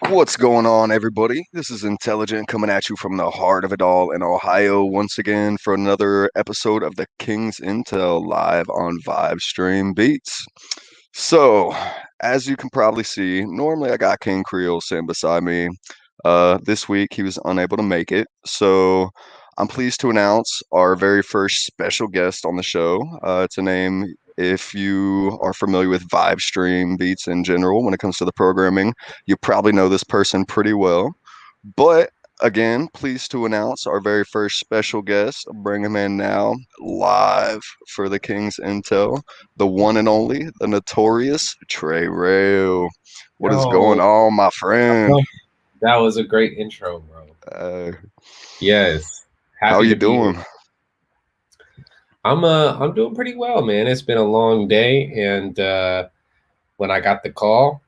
What's going on, everybody? This is Intelligent coming at you from the heart of it all in Ohio once again for another episode of the Kings Intell live on Vibstream Beats. So, as you can probably see, normally I got King Creole sitting beside me. This week he was unable to make it, so I'm pleased to announce our very first special guest on the show. It's a name, if you are familiar with Vibestream Beats in general when it comes to the programming, you probably know this person pretty well. But again, pleased to announce our very first special guest. Bring him in now, live for the King's Intel, the one and only, the notorious Trey Rail. What is going Yo, on, my friend? that was a great intro, bro. Uh, Yes, how happy you to be here. doing? I'm doing pretty well, man. It's been a long day, and when I got the call,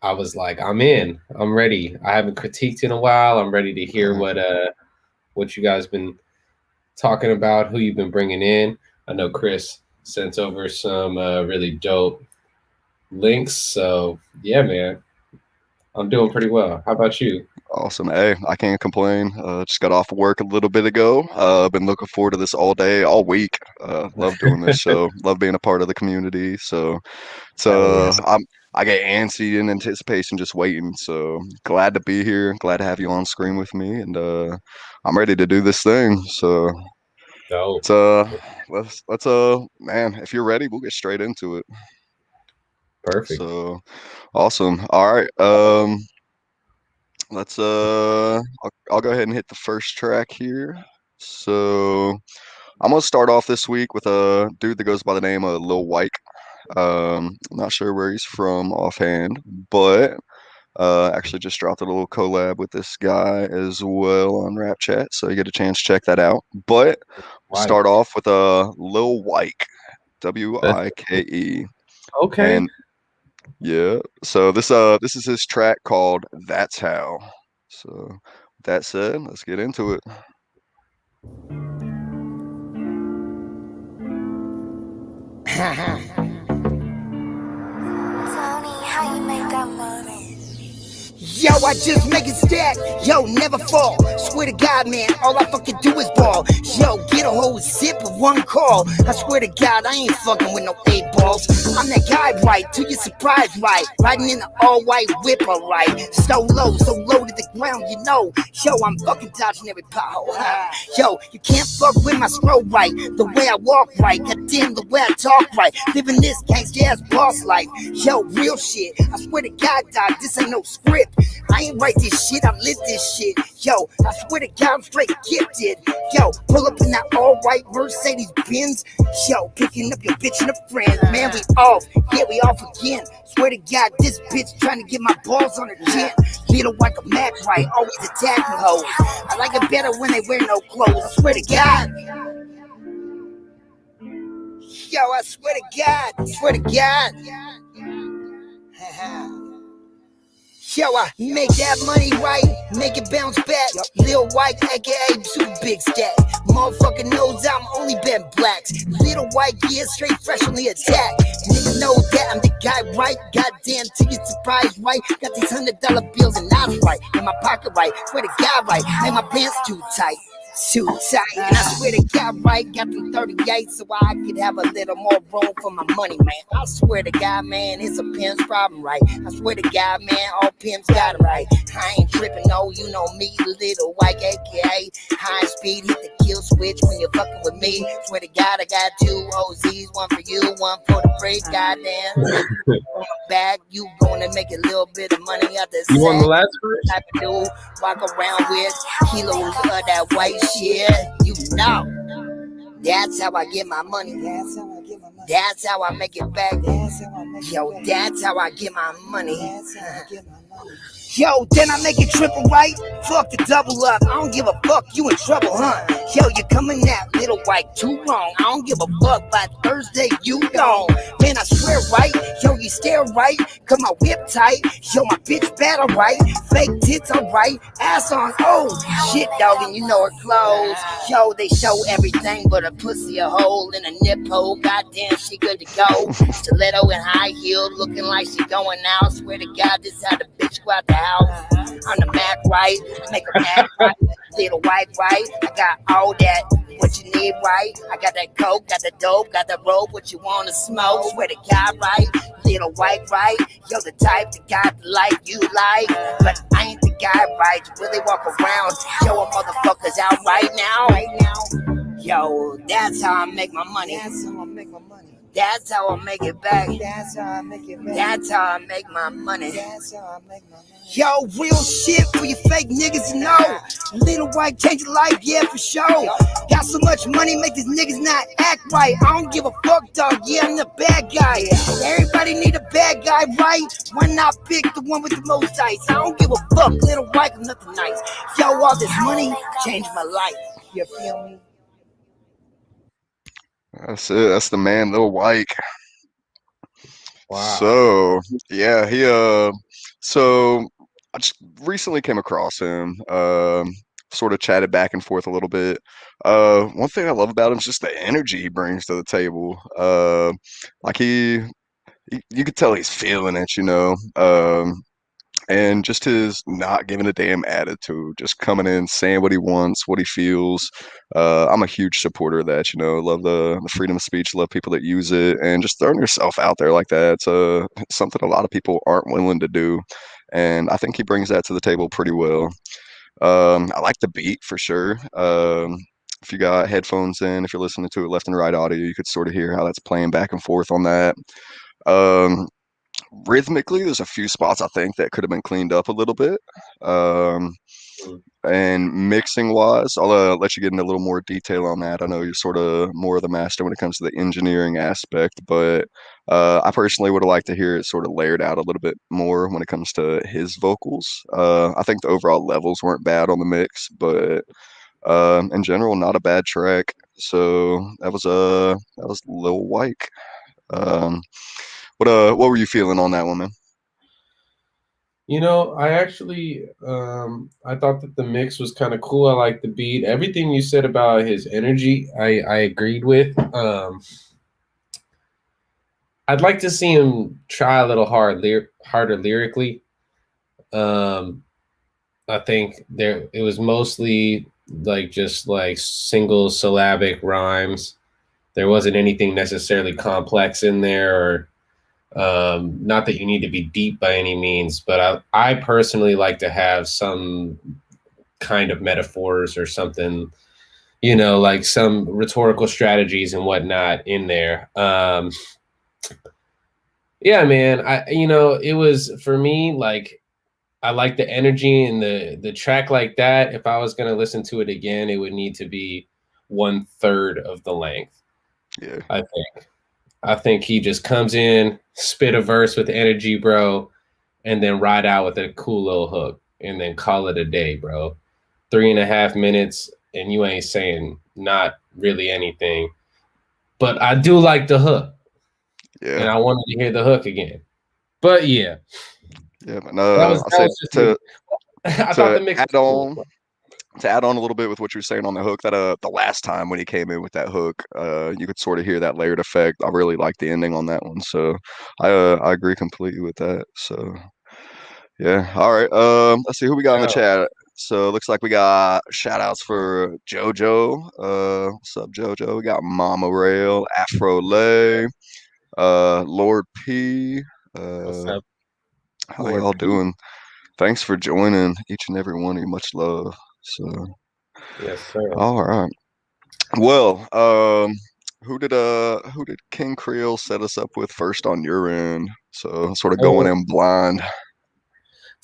I was like, I'm in. I'm ready. I haven't critiqued in a while. I'm ready to hear Uh, what you guys been talking about, who you've been bringing in. I know Chris sent over some really dope links, so yeah, man, I'm doing pretty well. How about you? awesome. Hey, I can't complain. Just got off of work a little bit ago. Been looking forward to this all day, all week. Love doing this show. Love being a part of the community. So Hell yeah. I get antsy in anticipation, just waiting. So glad to be here. Glad to have you on screen with me, and I'm ready to do this thing. So Dope. it's let's man, if you're ready, we'll get straight into it. Perfect. So awesome. All right. Let's I'll go ahead and hit the first track here. So I'm gonna start off this week with a dude that goes by the name of Lil White. I'm not sure where he's from offhand, but actually just dropped a little collab with this guy as well on Rapchat, so you get a chance to check that out. But we'll Right. start off with a Lil Wike, Wike, Okay. and yeah. So this is his track called "That's How." So with that said, let's get into it. Tony, how you make that money? Yo, I just make it stack. Yo, never fall. Swear to God, man, all I fucking do is ball. Yo, get a whole zip with one call. I swear to God, I ain't fucking with no 8 balls. I'm that guy, right? To your surprise, right? Riding in an all-white whip, alright. So low to the ground, you know. Yo, I'm fucking dodging every pothole. Yo, you can't fuck with my scroll right. The way I walk right, goddamn the way I talk right. Living this gangsta ass boss life. Yo, real shit. I swear to God, dog, this ain't no script. I ain't write this shit, I live this shit. Yo, I swear to God, I'm straight gifted. Yo, pull up in that all-white Mercedes Benz. Yo, picking up your bitch and a friend. Man, we off. Yeah, we off again. Swear to God, this bitch trying to get my balls on her chin. Little like a Mac right, always attacking hoes. I like it better when they wear no clothes. I swear to God. Yo, I swear to God. I swear to God. Yo, I make that money right, make it bounce back. Lil White, aka Super Big Stack. Motherfucker knows I'm only been blacks. Little White, yeah, straight fresh on the attack. Nigga know that I'm the guy, right? Goddamn, to your surprise, right? Got these $100 bills and I'm right. In my pocket, right? Swear to God, right? Make my pants too tight. Too tight, and I swear to God, right, got them 38 so I could have a little more room for my money, man. I swear to God, man, it's a pimp's problem, right? I swear to God, man, all pimps got it right. I ain't tripping, no, you know me, Little White, aka high speed, hit the kill switch when you're fucking with me. Swear to God, I got 2 OZs, one for you, one for the free, goddamn. On my back, you gonna make a little bit of money out the You on the sack. last verse? Type of dude, walk around with kilos of that white shit. You know, that's how I get my money. That's how I make it back. Yo, that's how I get my money. Yo, then I make it triple right. Fuck the double up. I don't give a fuck. You in trouble, huh? Yo, you coming out, Little White, too wrong. I don't give a fuck. By Thursday, you gone. Man, I swear right. Yo, you stare right. Cause my whip tight. Yo, my bitch bad, alright. Fake tits, alright. Ass on, oh shit, dog, and you know her clothes. Yo, they show everything but a pussy, a hole in a nip hole. Goddamn, she good to go. Stiletto and high heel, looking like she going out. Swear to God, this how the bitch bitch go out the house. I'm the Mac right, make her mad right, little white right. I got all that, what you need right. I got that coke, got the dope, got the rope, what you wanna smoke. Swear to God right, little white right. Yo, the type that got the life you like, but I ain't the guy right. You really walk around, yo, a motherfuckers out right now. Yo, that's how I make my money. That's how I make my money. That's how I make it back. That's how I make it back. That's how I make my money. That's how I make my money. Yo, real shit for you fake niggas to know. Little white change your life, yeah, for sure. Got so much money, make these niggas not act right. I don't give a fuck, dog. Yeah, I'm the bad guy. Everybody need a bad guy, right? Why not pick the one with the most ice? I don't give a fuck, little white, I'm nothing nice. Yo, all this money changed my life. You feel me? That's it. That's the man, Lil Wyke. Wow. So yeah, so I just recently came across him. Sort of chatted back and forth a little bit. One thing I love about him is just the energy he brings to the table. Like you could tell he's feeling it, you know. And just his not giving a damn attitude, just coming in, saying what he wants, what he feels. I'm a huge supporter of that, you know. Love the freedom of speech, love people that use it, and just throwing yourself out there like that. It's something a lot of people aren't willing to do, and I think he brings that to the table pretty well. I like the beat for sure. If you got headphones in, if you're listening to it left and right audio, you could sort of hear how that's playing back and forth on that. Um, Rhythmically, there's a few spots I think that could have been cleaned up a little bit. Um, and mixing wise, I'll let you get into a little more detail on that. I know you're sort of more of the master when it comes to the engineering aspect, but I personally would have liked to hear it sort of layered out a little bit more when it comes to his vocals. I think the overall levels weren't bad on the mix, but in general, not a bad track. So that was Lil Wyke. Um, what were you feeling on that one, man? You know, I actually I thought that the mix was kind of cool. I like the beat. Everything you said about his energy, I agreed with. I'd like to see him try a little harder lyrically. I think it was mostly like just like single syllabic rhymes. There wasn't anything necessarily complex in there, or not that you need to be deep by any means, but I personally like to have some kind of metaphors or something, you know, like some rhetorical strategies and whatnot in there. Yeah, man, it was for me like I like the energy and the track like that. If I was gonna listen to it again, it would need to be 1/3 of the length. Yeah, I think he just comes in, spit a verse with energy, bro, and then ride out with a cool little hook and then call it a day, bro. 3.5 minutes and you ain't saying not really anything. But I do like the hook. And yeah, I wanted to hear the hook again. But yeah, yeah. But I that said was just me. I thought the to mix add was cool. on to add on a little bit with what you were saying on the hook, that the last time when he came in with that hook, you could sort of hear that layered effect. I really liked the ending on that one, so I agree completely with that. So yeah, all right. Let's see who we got in the Yeah. chat. So looks like we got shout outs for JoJo. What's up, JoJo? We got Mama Rail, Afro Lay, Lord P. What's Uh, up, how Lord y'all P? doing? Thanks for joining each and every one of you. Much love. So Yes, sir. all right. Well, who did King Creole set us up with first on your end? So sort of going Oh, in blind.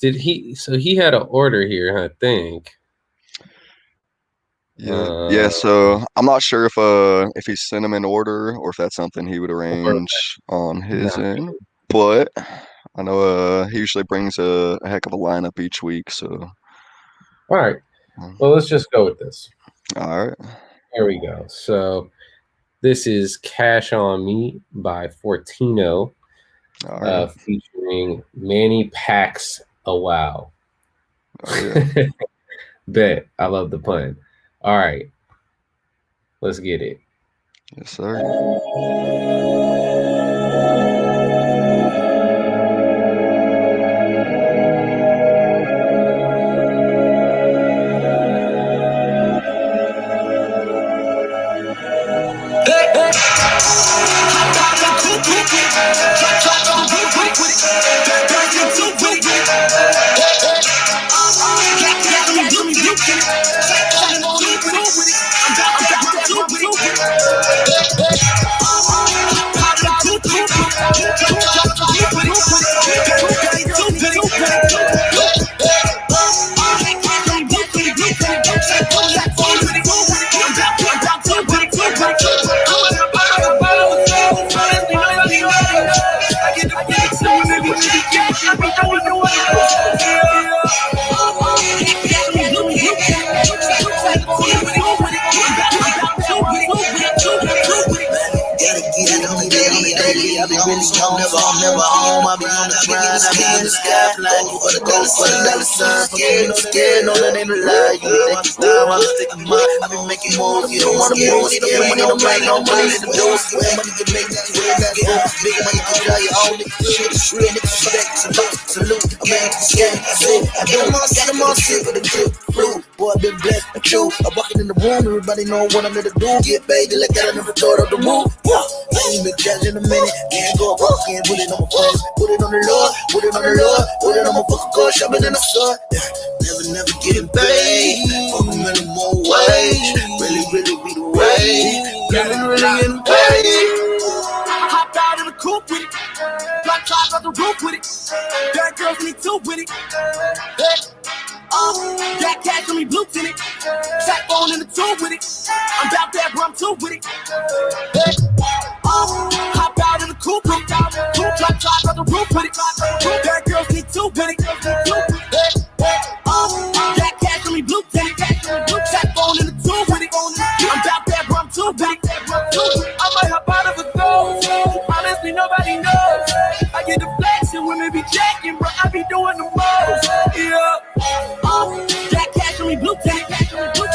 did he? So he had an order here, I think. Yeah, Uh, yeah. So I'm not sure if he sent them in order or if that's something he would or, arrange on his nah. end. But I know he usually brings a heck of a lineup each week. So All right. um, Well, let's just go with this. all right, Here we go. So this is Cash on Me by Fortino, all right. featuring Manny Packs a Wow. Oh yeah, Bet. I love the pun. All right. Let's get it. yes sir. home, I be on the grind, I be in the sky, flying for the ghost, for the dollar sign. Scared, know that ain't a lie. You think it's time, I'm sticking mine. I be making moves, you don't wanna move. Need no money, don't make no money in the doors. Where money can make that way, not go. Big money can try your own niggas. Shit is real, niggas respect, salute, man, scan, I do. Got them all sick with the drip, flu. Boy, I been blessed, I chew. I'm walking in the room, everybody know what I'm gonna do. Get paid, like I never thought of the move. I ain't been judged in a minute. Can't go up, can't put it on my friends. Put it on the Lord, put it on the Lord. Put it on my fucking car, shopping in the store. Never getting paid. Fucking minimum wage. Really be the way. Really getting paid. Hopped out in the coupe with it. Got top off the roof with it. Bad girls need two with it. Got cash on me, blue in it. Sack phone in the tube with it. I'm about that rum too with it. Hop out in the coupe with it. Coupe drop top off the roof with it. Bad girls need two with it. Got cash on me, blue in it. Sack phone in the tube with it. I'm about that rum too with it. I might hop out of a ghost. Honestly, nobody knows. I get the flex and women be jacking, but I be doing the most. Yeah. Got cash on me, blue tank.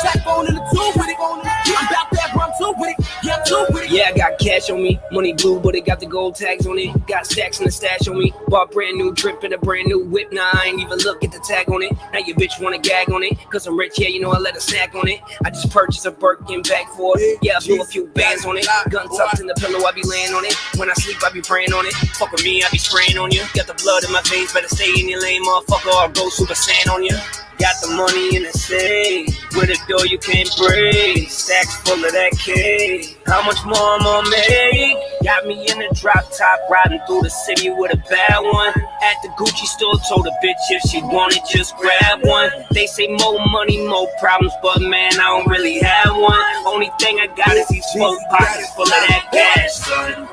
Sack phone in the tube with it. I'm about that rum too with it. Yeah, too with it. Yeah, I got cash on me, money blue, but it got the gold tags on it. Got stacks in the stash on me, bought brand new drip and a brand new whip. Now I ain't even look at the tag on it. Now your bitch wanna gag on it, cause I'm rich, yeah, you know I let her snack on it. I just purchased a Birkin bag for it, yeah, I blew a few bands on it. Gun tucked in the pillow, I be laying on it. When I sleep, I be praying on it. Fuck with me, I be spraying on you. Got the blood in my veins, better stay in your lane, motherfucker, or I'll go super saiyan on you. Got the money in the safe, with a door you can't break. Stacks full of that cake. How much more I'm gonna make? Got me in a drop top, riding through the city with a bad one. At the Gucci store, told a bitch if she wanted, just grab one. They say more money, more problems, but man, I don't really have one. Only thing I got is these 4 pockets full of that cash, son.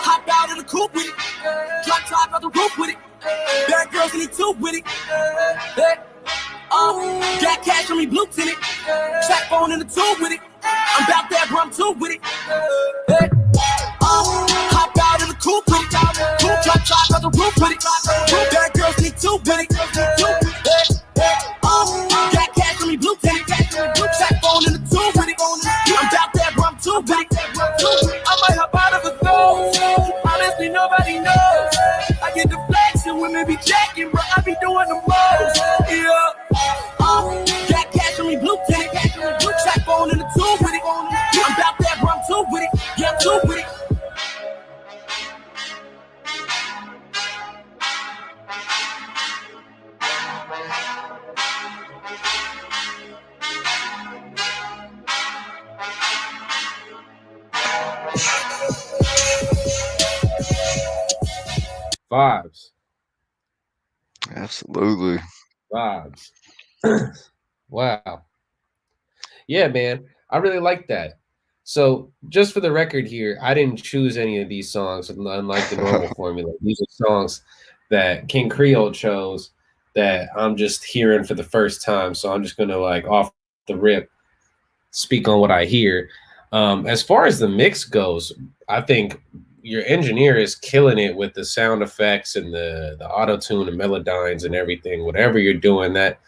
Hop out in the coupe with it. Drop top off the roof with it. Bad girls need two with it. Got cash on me, blue tinted. Sack phone in the tube with it. I'm about that rum too with it. Hop out in the coupe with it. Coupe drop top off the roof with it. Bad girls need two with it. Got cash on me, blue tinted. Sack phone in the tube with it. I'm about that rum too with it. I might hop out of a ghost. Honestly, nobody knows. I get the flex and women be jacking, but I be doing the most. Yeah. Got cash on me, blue tinted. Sack phone in the tube with it. I'm about that rum too with it. Yeah, too with it. Vibes. Absolutely. Vibes. Wow. Yeah, man. I really like that. So, just for the record here, I didn't choose any of these songs, unlike the normal formula. These are songs that King Creole chose that I'm just hearing for the first time. So, I'm just going to, like, off the rip, speak on what I hear. As far as the mix goes, I think your engineer is killing it with the sound effects and the auto-tune and melodynes and everything. Whatever you're doing, that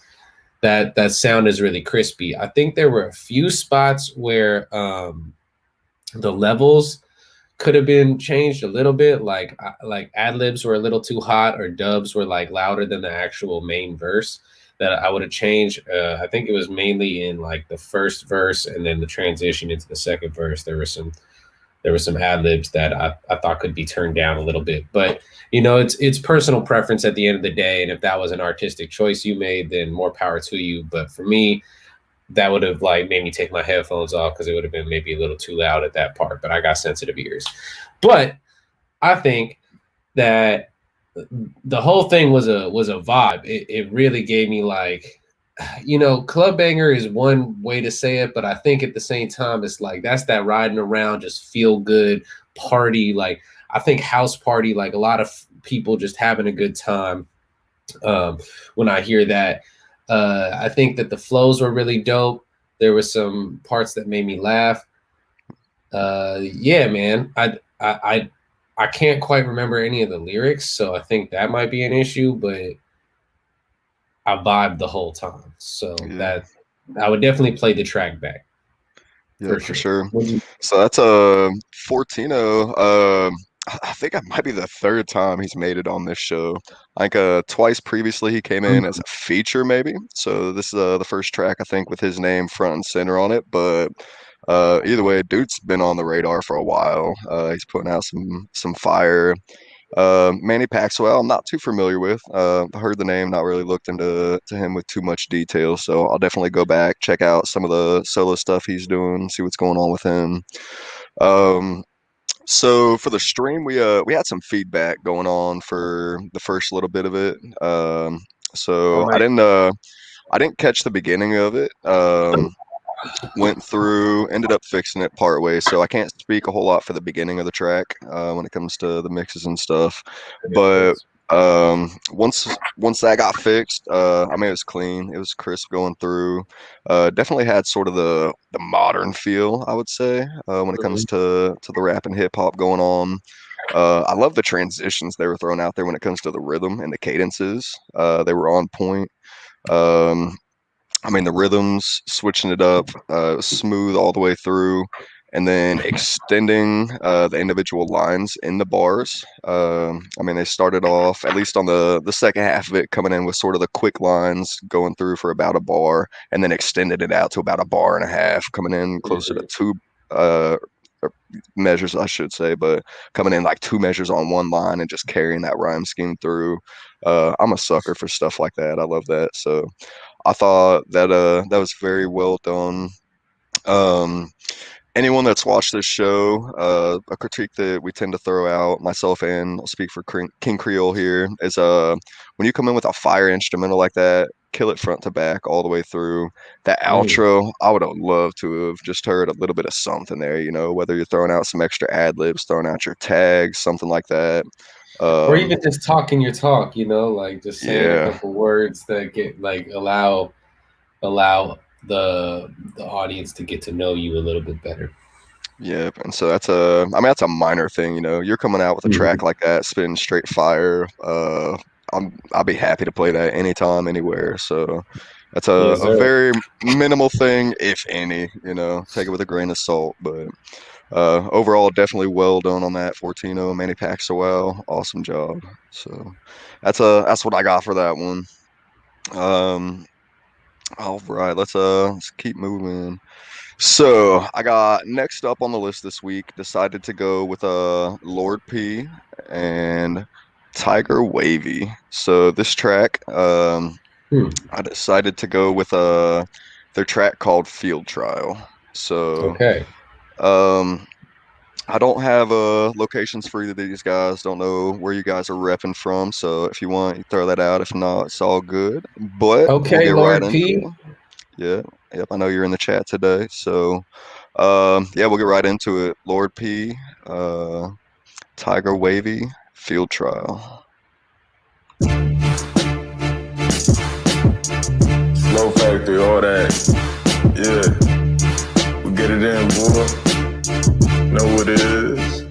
sound is really crispy. I think there were a few spots where the levels could have been changed a little bit, like ad-libs were a little too hot or dubs were like louder than the actual main verse that I would have changed. I think it was mainly in like the first verse and then the transition into the second verse. There were some ad-libs that I thought could be turned down a little bit, but you know, it's personal preference at the end of the day. And if that was an artistic choice you made, then more power to you. But for me, that would have like made me take my headphones off because it would have been maybe a little too loud at that part, but I got sensitive ears. But I think that the whole thing was a vibe. It really gave me like, you know, club banger is one way to say it, but I think at the same time, it's like, that's that riding around, just feel good party. Like, I think house party, like a lot of people just having a good time. When I hear that, I think that the flows were really dope. There were some parts that made me laugh. Yeah, man, I I can't quite remember any of the lyrics, so I think that might be an issue, but I vibed the whole time. So that I would definitely play the track back. Yeah, for sure. What do you- So that's Fortino. I think it might be the third time he's made it on this show. Like twice previously he came in as a feature maybe. So this is the first track I think with his name front and center on it. But either way, dude's been on the radar for a while. He's putting out some fire. Manny Paxwell, I'm not too familiar with. I heard the name, not really looked into him with too much detail. So I'll definitely go back, check out some of the solo stuff he's doing, see what's going on with him. So for the stream, we had some feedback going on for the first little bit of it. Oh, So nice. I didn't catch the beginning of it. Went through, ended up fixing it part way, so I can't speak a whole lot for the beginning of the track when it comes to the mixes and stuff. But once that got fixed, I mean it was clean, it was crisp going through. Definitely had sort of the modern feel, I would say, when it comes to the rap and hip hop going on. I love the transitions they were throwing out there when it comes to the rhythm and the cadences. They were on point. I mean, the rhythms, switching it up, smooth all the way through, and then extending the individual lines in the bars. I mean, they started off, at least on the second half of it, coming in with sort of the quick lines going through for about a bar, and then extended it out to about a bar and a half, coming in closer to two measures, I should say, but coming in like two measures on one line and just carrying that rhyme scheme through. I'm a sucker for stuff like that. I love that. So I thought that that was very well done. Anyone that's watched this show, a critique that we tend to throw out, myself and I'll speak for King Creole here, is when you come in with a fire instrumental like that, kill it front to back all the way through. That outro, I would have loved to have just heard a little bit of something there, you know, whether you're throwing out some extra ad libs, throwing out your tags, something like that. Or even just talking your talk, you know, like just saying a couple words that get like allow the audience to get to know you a little bit better. Yeah, and so that's that's a minor thing, you know. You're coming out with a track like that, spitting straight fire. I'll be happy to play that anytime, anywhere. So that's a very minimal thing, if any, you know. Take it with a grain of salt, but overall, definitely well done on that. Fortino, Manny Paxwell, awesome job. So that's what I got for that one. All right, let's keep moving. So I got next up on the list this week. Decided to go with Lord P and Tiger Wavy. So this track, I decided to go with their track called Field Trial. So I don't have locations for either of these guys. Don't know where you guys are repping from. So if you want, you throw that out. If not, it's all good. But we'll get Lord right P. into it. Yeah. Yep. I know you're in the chat today. So yeah, we'll get right into it. Lord P, Tiger Wavy, Field Trial. Flow Factory, all that. Yeah. We get it in, boy. Know what it is.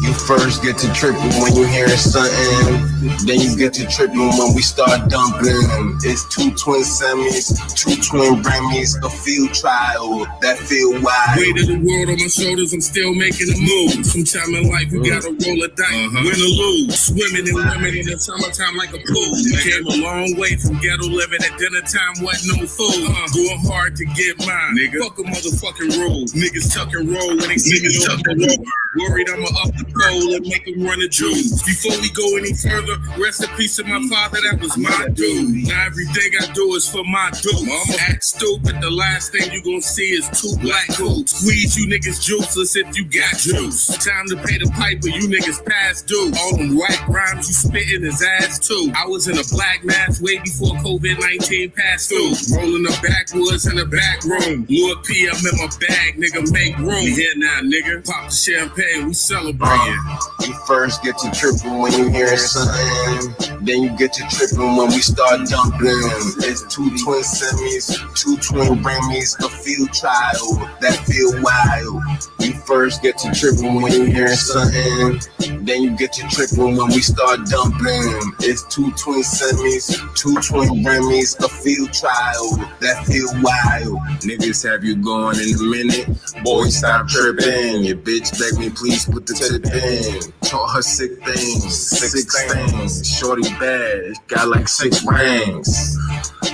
You first get to tripping when you hear something. Then you get to tripping when we start dumping. It's two twin semis, two twin Grammys, a field trial that feel wild. Weight of the world on my shoulders, I'm still making a move. Sometime in life you gotta roll a dice, win or lose. Swimming and women in the summertime like a pool. Came a long way from ghetto living at dinner time, wasn't no food. Going hard to get mine, nigga. Fuck a motherfucking rule. Niggas tuck and roll when they see me tuck and roll. Worried I'ma up the pole and make them run a juice. Before we go any further, rest in peace to my father, that was my dude. Now everything I do is for my dude. I'ma act stupid, the last thing you gon' see is two black dudes. Squeeze you niggas juiceless if you got juice. Time to pay the piper, you niggas past due. All them whack rhymes you spittin' is ass too. I was in a black mask way before COVID-19 passed through. Rolling the backwoods in the back room. Lord P, I'm in my bag, nigga, make room. We here now, nigga. Pop the champagne, we celebrating. You first get to tripping when you hear something. Then you get to tripping when we start dumping. It's two twin semis, two twin Grammys, a field trial that feel wild. You first get to tripping when you hearing something. Then you get to tripping when we start dumping. It's 2 twin semis, 2 twin Grammys, a field trial that feel wild. Niggas have you going in a minute. Boy, stop tripping. Your bitch beg me, please put the tip in. Taught her sick things, 6 things. Shorty bad, got like 6 rings.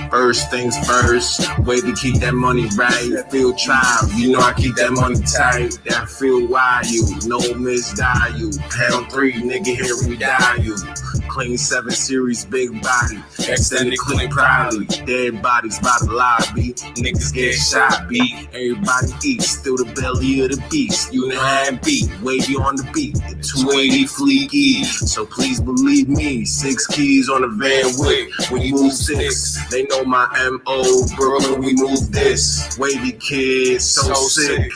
First things first, way to keep that money right. Field trial, you know I keep that money tight. That feel wild, no misdial. Pound 3, nigga, here we die you. Clean 7 series, big body. Extended clip proudly. Dead bodies by the lobby. Niggas get shot, beat. Everybody eats, still the belly of the beast. You know how it be, wavy on the beat. The 280 fleeky. So please believe me, 6 keys on the Van Wick. When you move 6, they know my M.O. Brooklyn, we move this. Wavy kid, so sick.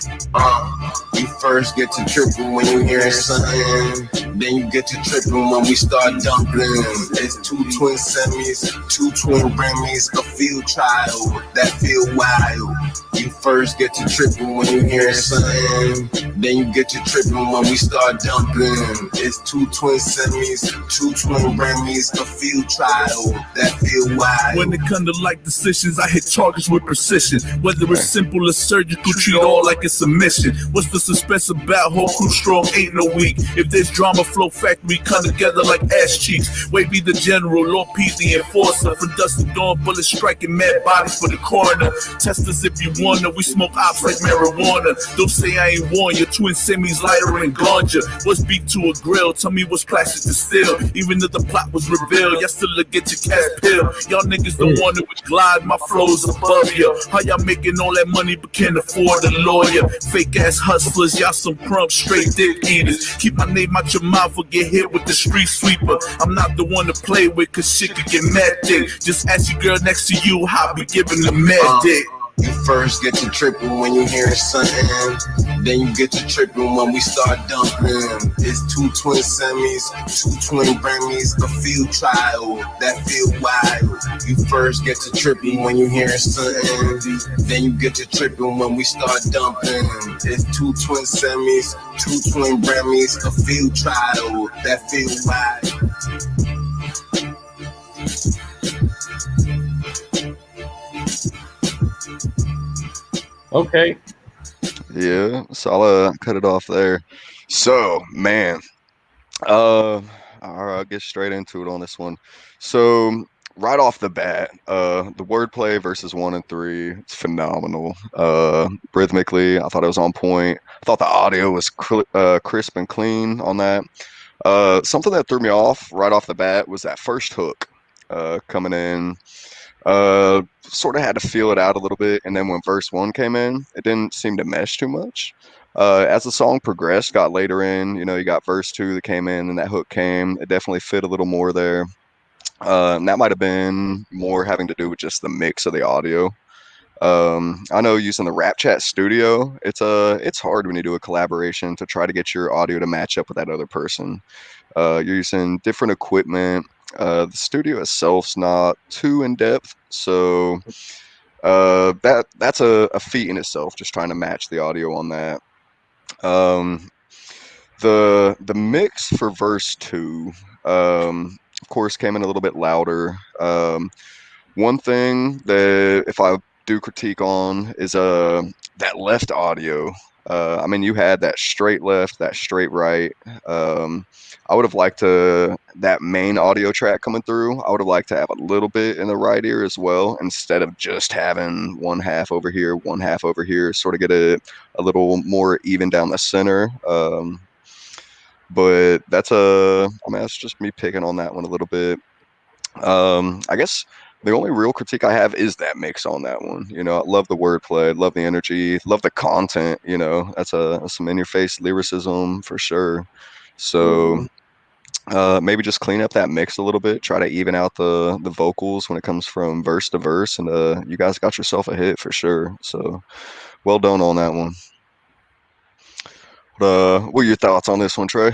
You first get to tripping when you hearing something. Then you get to tripping when we start dumping. It's 2 twin semis, 2 twin Grammys, a field trial that feel wild. You first get to tripping when you hearing something. Then you get to tripping when we start dumping. It's 2 twin semis, 2 twin Grammys, a field trial that feel wild. When it comes to like decisions, I hit targets with precision. Whether it's simple or surgical, treat all like it's a mission. What's the suspense about? Whole crew strong, ain't no weak. If there's drama, flow factory come together like ass cheeks. Wavy the general, Lord P the enforcer. From dusk to dawn, bullets striking mad bodies for the coroner. Test us if you wanna, we smoke ops like marijuana. Don't say I ain't warn you, twin semis lighter and ganja. What's beef to a grill? Tell me what's plastic to steel. Even if the plot was revealed, y'all still get your cash pill. Y'all niggas don't want it with glide, my flow's above you. How y'all making all that money but can't afford a lawyer? Fake ass hustlers, y'all some crumb straight dick eaters. Keep my name out your mouth or get hit with the street sweeper. I'm not the one to play with, cause shit could get mad dick. Just ask your girl next to you how I be giving the mad dick. You first get to tripping when you hearing something. Then you get to tripping when we start dumping. It's 2 twin semis, 2 twin Grammys, a field trial that feel wild. You first get to tripping when you hearing something. Then you get to tripping when we start dumping. It's 2 twin semis, 2 twin Grammys, a field trial that feel wild. Okay. Yeah, so I'll cut it off there. So, man, all right, I'll get straight into it on this one. So, right off the bat, the wordplay versus 1 and 3, it's phenomenal. Rhythmically, I thought it was on point. I thought the audio was crisp and clean on that. Something that threw me off right off the bat was that first hook coming in. Sort of had to feel it out a little bit, and then when verse 1 came in, it didn't seem to mesh too much. As the song progressed, got later in, you got verse 2 that came in, and that hook came. It definitely fit a little more there. And that might have been more having to do with just the mix of the audio. I know using the Rapchat studio, it's hard when you do a collaboration to try to get your audio to match up with that other person. You're using different equipment. The studio itself's not too in depth, so that's a feat in itself. Just trying to match the audio on that. The mix for verse 2, of course, came in a little bit louder. One thing that if I do critique on is that left audio. I mean, you had that straight left, that straight right. I would have liked that main audio track coming through. I would have liked to have a little bit in the right ear as well, instead of just having one half over here, one half over here. Sort of get a little more even down the center. But that's just me picking on that one a little bit. I guess the only real critique I have is that mix on that one. I love the wordplay, love the energy, love the content. That's some in-your-face lyricism for sure. So maybe just clean up that mix a little bit, try to even out the vocals when it comes from verse to verse, and you guys got yourself a hit for sure. So well done on that one. What are your thoughts on this one, Trey?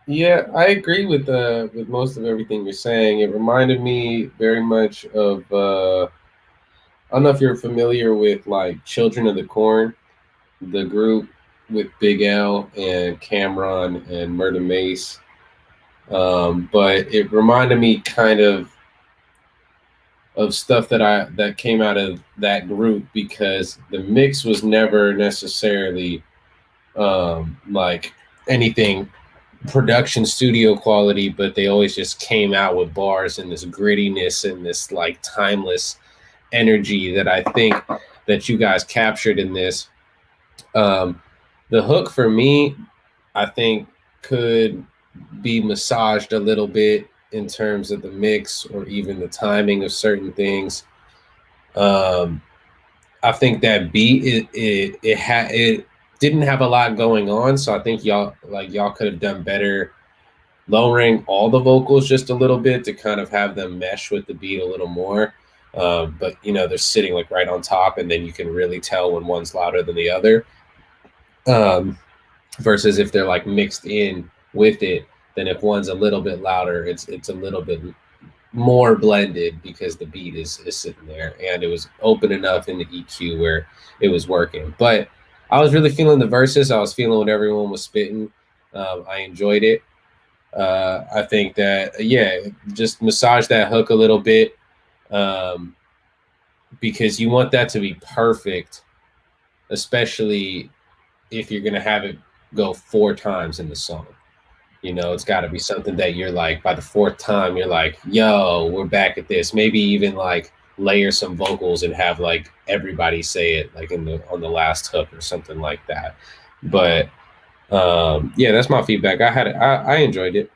Yeah, I agree with most of everything you're saying. It reminded me very much of I don't know if you're familiar with like Children of the Corn, the group. with Big L and Cameron and Murder Mace. But it reminded me kind of stuff that came out of that group, because the mix was never necessarily like anything production studio quality, but they always just came out with bars and this grittiness and this like timeless energy that I think that you guys captured in this. The hook for me, I think, could be massaged a little bit in terms of the mix or even the timing of certain things. I think that beat it didn't have a lot going on, so I think y'all could have done better lowering all the vocals just a little bit to kind of have them mesh with the beat a little more. But you know, they're sitting like right on top, and then you can really tell when one's louder than the other. Versus if they're like mixed in with it, then if one's a little bit louder, it's a little bit more blended because the beat is sitting there, and it was open enough in the EQ where it was working. But I was really feeling the verses. I was feeling what everyone was spitting. I enjoyed it. I think that, just massage that hook a little bit, because you want that to be perfect, especially if you're going to have it go 4 times in the song. You know, it's got to be something that you're like, by the 4th time, you're like, yo, we're back at this. Maybe even like layer some vocals and have like everybody say it like on the last hook or something like that. But that's my feedback. I enjoyed it.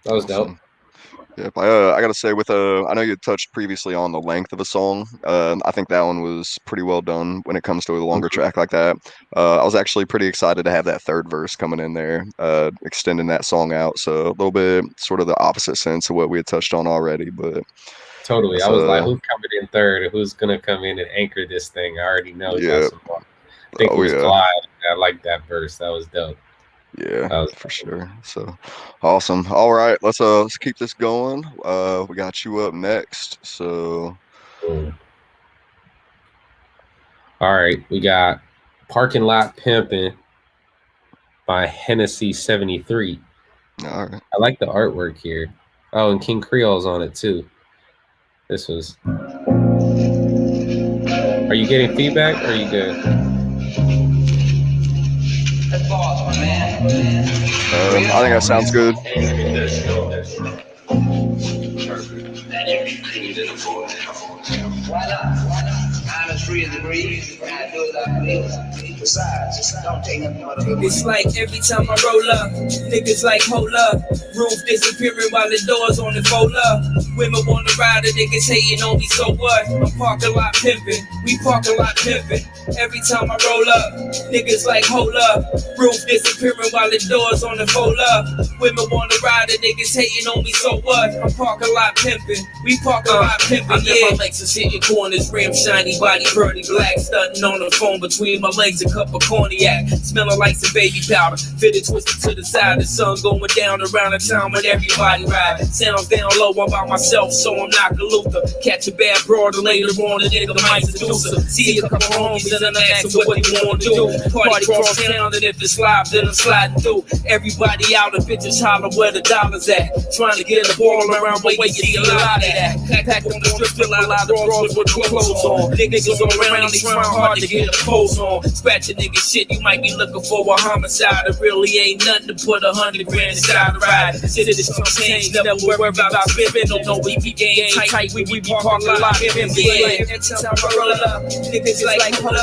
That was dope. Yep, I gotta say, I know you touched previously on the length of a song. I think that one was pretty well done when it comes to a longer track like that. I was actually pretty excited to have that 3rd verse coming in there, extending that song out. So a little bit sort of the opposite sense of what we had touched on already. But totally, I was like, who's coming in 3rd? Who's gonna come in and anchor this thing? I already know. Yeah, I think it was Clyde. I like that verse. That was dope. Yeah, for sure. So awesome. All right, let's keep this going. We got you up next. So all right, we got Parking Lot Pimpin' by Hennessy 73. All right. I like the artwork here. Oh, and King Creole's on it too. This was. Are you getting feedback or are you good? I think that sounds good. Why not? I'm as free as the breeze. I do as I please. Besides, don't take nothing but a good. It's like every time I roll up, niggas like hold up. Roof disappearing while the doors on the fold up. Women wanna ride, the niggas hating on me, so what? I'm parking lot pimping, we parking lot pimping. Every time I roll up, niggas like hold up. Roof disappearing while the doors on the fold up. Women wanna ride, the niggas hating on me, so what? I'm parking lot pimping, we parking lot pimping. Yeah, my legs are hitting corners, rim shiny, body pretty black, stunting on the phone between my legs, a cup of cognac, smelling like some baby powder, fitted twisted to the side, the sun going down around the town when everybody ride. Sounds down low, I'm by myself, so I'm not Luther. Catch a bad broad later on, the nigga might seduce her. See a couple homies and I'm asking what they wanna do. Party cross town, and if it's live, then I'm sliding through. Everybody out, and bitches holler where the dollars at. Trying to get a ball around, but you see a lot of that. Packed on the strip, still a lot of drawers with no clothes on. Niggas all around, they trying hard to get a pose on. Scratch a nigga shit, you might be looking for a homicide. It really ain't nothing to put 100 grand inside the ride. City is some change, never worry about spending. No, we be game tight, we be parking a lot. Yeah, every time I roll up, niggas like hold up.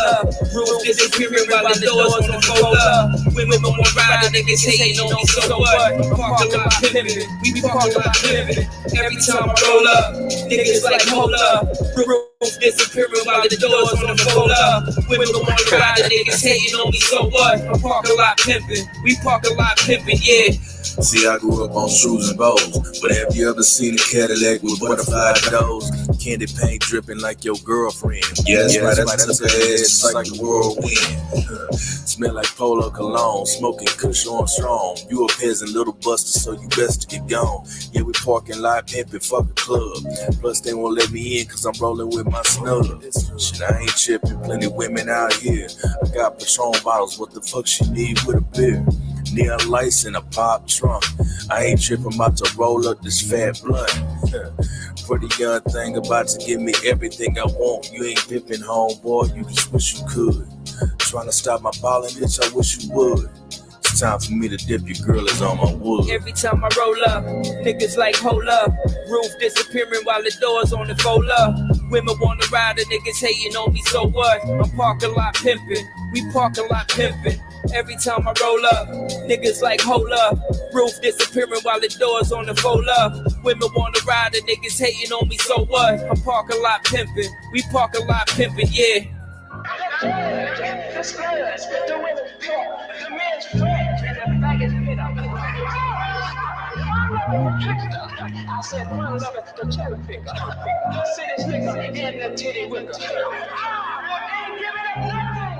Roof disappearing while the doors on the fold up. Women wanna ride, the niggas hating on me, so what? Parking lot pimpin', we be parking lot pimpin'. Every time I roll up, niggas like hold up. Roof disappearing while the doors on the fold up. Women wanna ride, the niggas hating on me, so what? I'm parking lot pimpin', we parking lot pimpin', yeah. See, I grew up on shoes and bows, but have you ever seen a Cadillac with butterfly doors? Candy paint dripping like your girlfriend. Yeah, that's right, that's it's like a whirlwind. Smell like polo cologne, smoking kush on strong. You a peasant, little buster, so you best to get gone. Yeah, we parking lot pimping, fuck a club. Plus they won't let me in cause I'm rolling with my snub. Shit, I ain't tripping, plenty women out here. I got Patron bottles, what the fuck she need with a beer? Neon lights in a pop trunk. I ain't tripping, about to roll up this fat blunt. Pretty young thing about to give me everything I want. You ain't pimping, homeboy, you just wish you could. Trying to stop my ballin', bitch, I wish you would. It's time for me to dip, your girl is on my wood. Every time I roll up, niggas like hold up. Roof disappearing while the doors on the fold up. Women wanna ride, the niggas hating on me, so what? I'm parking lot pimping, we parking lot pimping. Every time I roll up, niggas like hold up. Roof disappearing while the doors on the fold up. Women wanna ride, the niggas hating on me, so what? I'm parking lot pimping, we parking lot pimping, yeah. The slugs, the women talk, the men's friends, and the faggots get up. I said, one love it, the cherry picker, the city slicker, and the titty whipper. Ain't giving up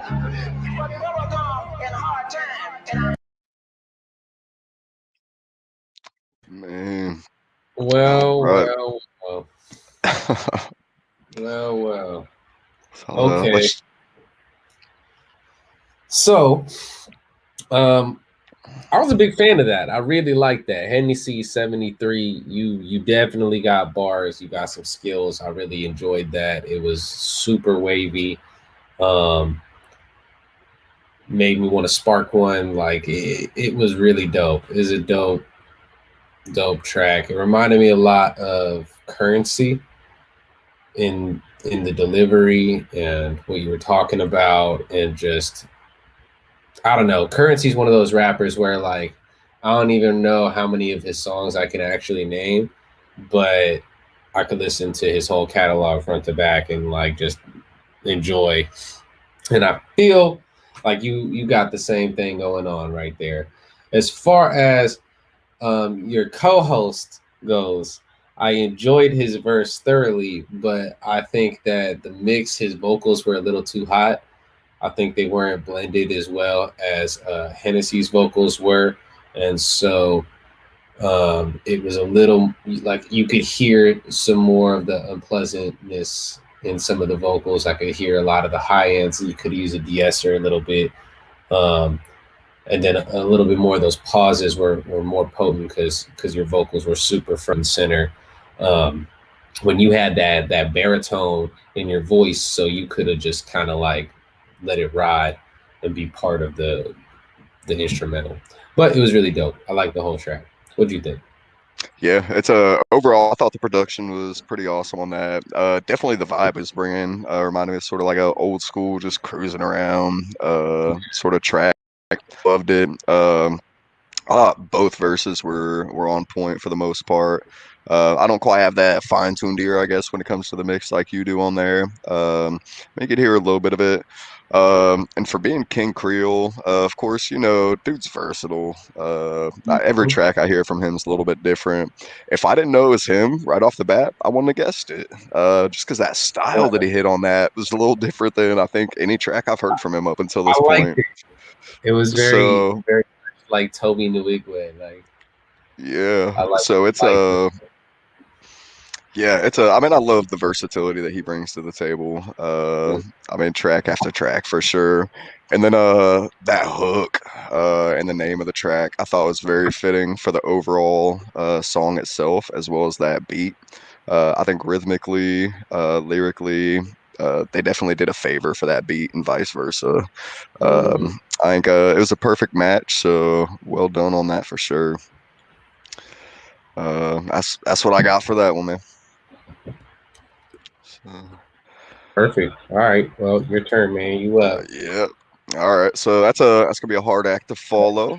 nothing but bubblegum and hard time. Man. Well, Right. well. So, Okay. So, I was a big fan of that. I really liked that. Hennessy 73, you definitely got bars. You got some skills. I really enjoyed that. It was super wavy. Made me want to spark one. Like it was really dope. It was a dope track. It reminded me a lot of Currency in the delivery and what you were talking about, and just I don't know. Currency's one of those rappers where like I don't even know how many of his songs I can actually name, but I could listen to his whole catalog front to back and like just enjoy. And I feel like you got the same thing going on right there. As far as your co-host goes, I enjoyed his verse thoroughly, but I think that the mix, his vocals were a little too hot. I think they weren't blended as well as Hennessy's vocals were. And so it was a little like you could hear some more of the unpleasantness in some of the vocals. I could hear a lot of the high ends. You could use a de-esser a little bit. And then a little bit more of those pauses were more potent because your vocals were super front and center. When you had that baritone in your voice, so you could have just kind of like let it ride and be part of the instrumental. But it was really dope. I like the whole track. What do you think? Yeah, it's overall I thought the production was pretty awesome on that. Definitely the vibe is bringing reminded me of sort of like a old school just cruising around sort of track. Loved it. I thought both verses were on point for the most part. I don't quite have that fine-tuned ear, I guess, when it comes to the mix like you do on there. You could hear a little bit of it. And for being King Creole, of course, dude's versatile. Every track I hear from him is a little bit different. If I didn't know it was him right off the bat, I wouldn't have guessed it. Just because that style that he hit on that was a little different than I think any track I've heard from him up until this point. It was very like Toby Nwigwe. Like, yeah. So it's yeah, I mean, I love the versatility that he brings to the table. I mean, track after track for sure. And then that hook and the name of the track I thought was very fitting for the overall song itself, as well as that beat. I think rhythmically, lyrically, they definitely did a favor for that beat and vice versa. I think it was a perfect match, so well done on that for sure. That's what I got for that one, man. Perfect. All right. Well, your turn, man. You up? Yeah. All right. So that's gonna be a hard act to follow.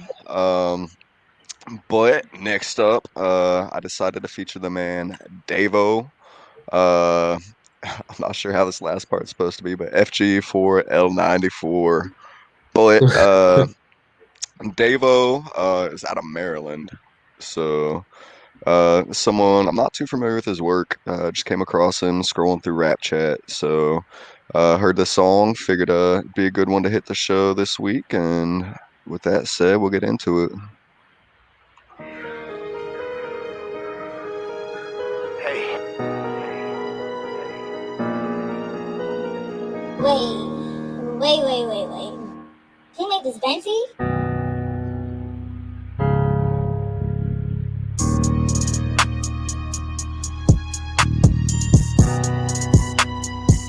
But next up, I decided to feature the man Davo. I'm not sure how this last part's supposed to be, but FG4L94. But Davo is out of Maryland, so Someone I'm not too familiar with his work. Just came across him scrolling through Rapchat, so heard the song. Figured it'd be a good one to hit the show this week. And with that said, we'll get into it. Wait. Can you make this fancy?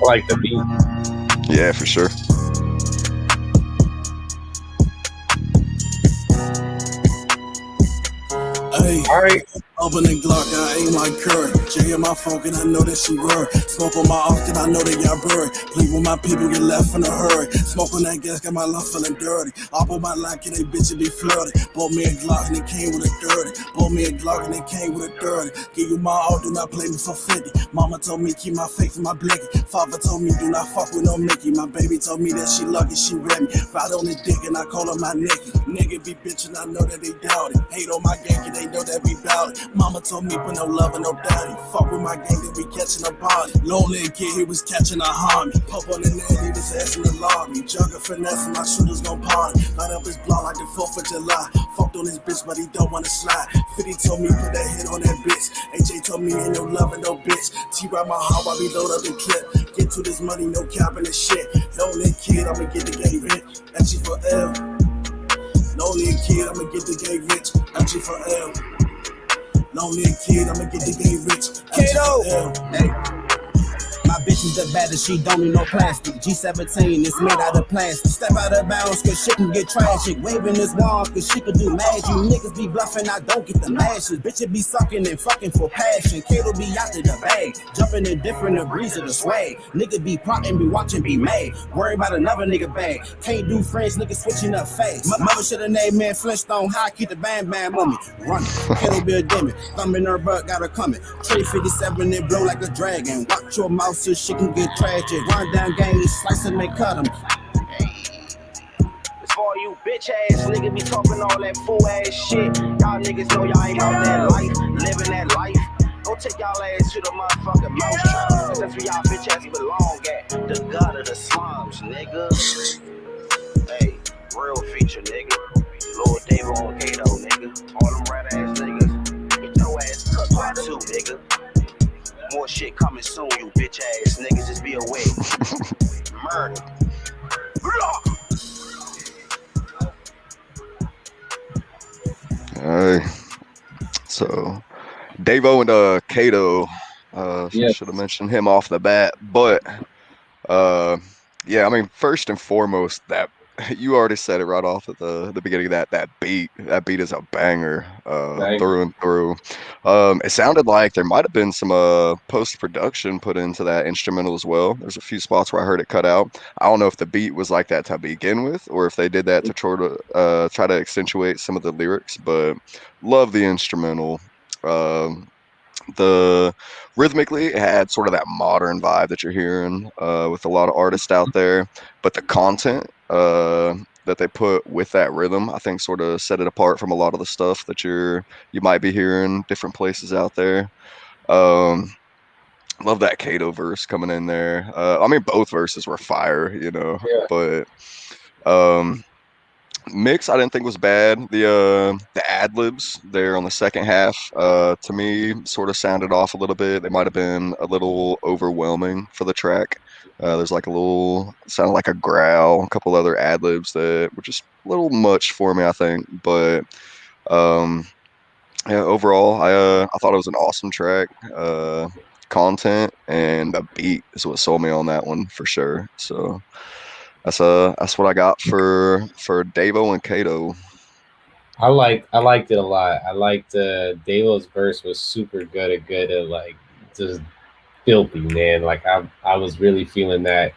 I like the beat. Yeah, for sure. Hey, All right. open the Glock, I aim like Curry. She hear my phone and I know that she worried. Smoke on my off and I know they got buried. Play with my people, get left in a hurry. Smoke on that gas, got my love feeling dirty. Off on my lock and they bitch be flooded. Bought me a Glock and it came with a 30. Bought me a Glock and it came with a 30. Give you my all, do not play me for 50. Mama told me keep my faith in my blicky. Father told me do not fuck with no Mickey. My baby told me that she lucky, she read me. Ride on the dick and I call her my Nicky. Nigga be bitchin', I know that they doubt it. Hate on my gang and they know that we bout it. Mama told me put no love and no doubt it. Fuck with my gang, they be catching a body. Lonely kid, he was catching a homie. Pop on the net, he was asking the lobby. Jugger finesse and my shooters gon' party. Light up his block like the 4th of July. Fucked on his bitch, but he don't wanna slide. 50 told me put that hit on that bitch. AJ told me ain't no love and no bitch. T-Ride my heart while we load up the clip. Get to this money, no cap in the shit. Lonely kid, I'ma get the game rich. Actually for L. Lonely kid, I'ma get the game rich. Actually for L. Lonely kid, I'ma get the game rich. Kato! Hey. My bitch is the baddest, she don't need no plastic. G17 is made out of plastic. Step out of bounds, cause shit can get tragic. Waving this wand, cause she can do magic. Niggas be bluffing, I don't get the mashes. Bitches be sucking and fucking for passion. Kato be out to the bag, jumping in different degrees of the swag. Nigga be plotting, be watching, be mad. Worry about another nigga bag. Can't do friends, nigga switching up face. My mother should've named man Flintstone high, keep the bam bam on me. Running, Kato be a demon. Thumb in her butt, got her coming. Trade 57 and blow like a dragon. Watch your mouth so shit can get tragic. Run down gang, slice and they cut them. It's for you bitch ass niggas be talking all that fool ass shit. Y'all niggas know y'all ain't out that life, living that life. Go take y'all ass to the motherfucking mousetrap, cause that's where y'all bitch ass belong at. The gut of the slums, nigga. Hey, real feature, nigga. Lord David on Kato, nigga. All them rat ass niggas. Get your ass cut by two, nigga. More shit coming soon, you bitch ass niggas. Just be aware. Murder. All right. So, Davo and Kato. Yeah. Should have mentioned him off the bat, but yeah. I mean, first and foremost, that you already said it right off at the beginning of that beat. That beat is a banger, through and through. It sounded like there might have been some post production put into that instrumental as well. There's a few spots where I heard it cut out. I don't know if the beat was like that to begin with, or if they did that to try to accentuate some of the lyrics. But love the instrumental. The rhythmically it had sort of that modern vibe that you're hearing with a lot of artists out there, but the content that they put with that rhythm, I think, sort of set it apart from a lot of the stuff that you might be hearing different places out there. Um, Love that Kato verse coming in there. I mean, both verses were fire, Yeah. but mix I didn't think was bad. The ad libs there on the second half, to me, sort of sounded off a little bit. They might have been a little overwhelming for the track. There's like a little sounded like a growl, a couple other ad libs that were just a little much for me, I think. But um, yeah, overall, I thought it was an awesome track. Content and the beat is what sold me on that one for sure. So that's what I got for Davo and Kato. I liked it a lot. I liked Davo's verse was super good at like just filthy, man. Like I was really feeling that.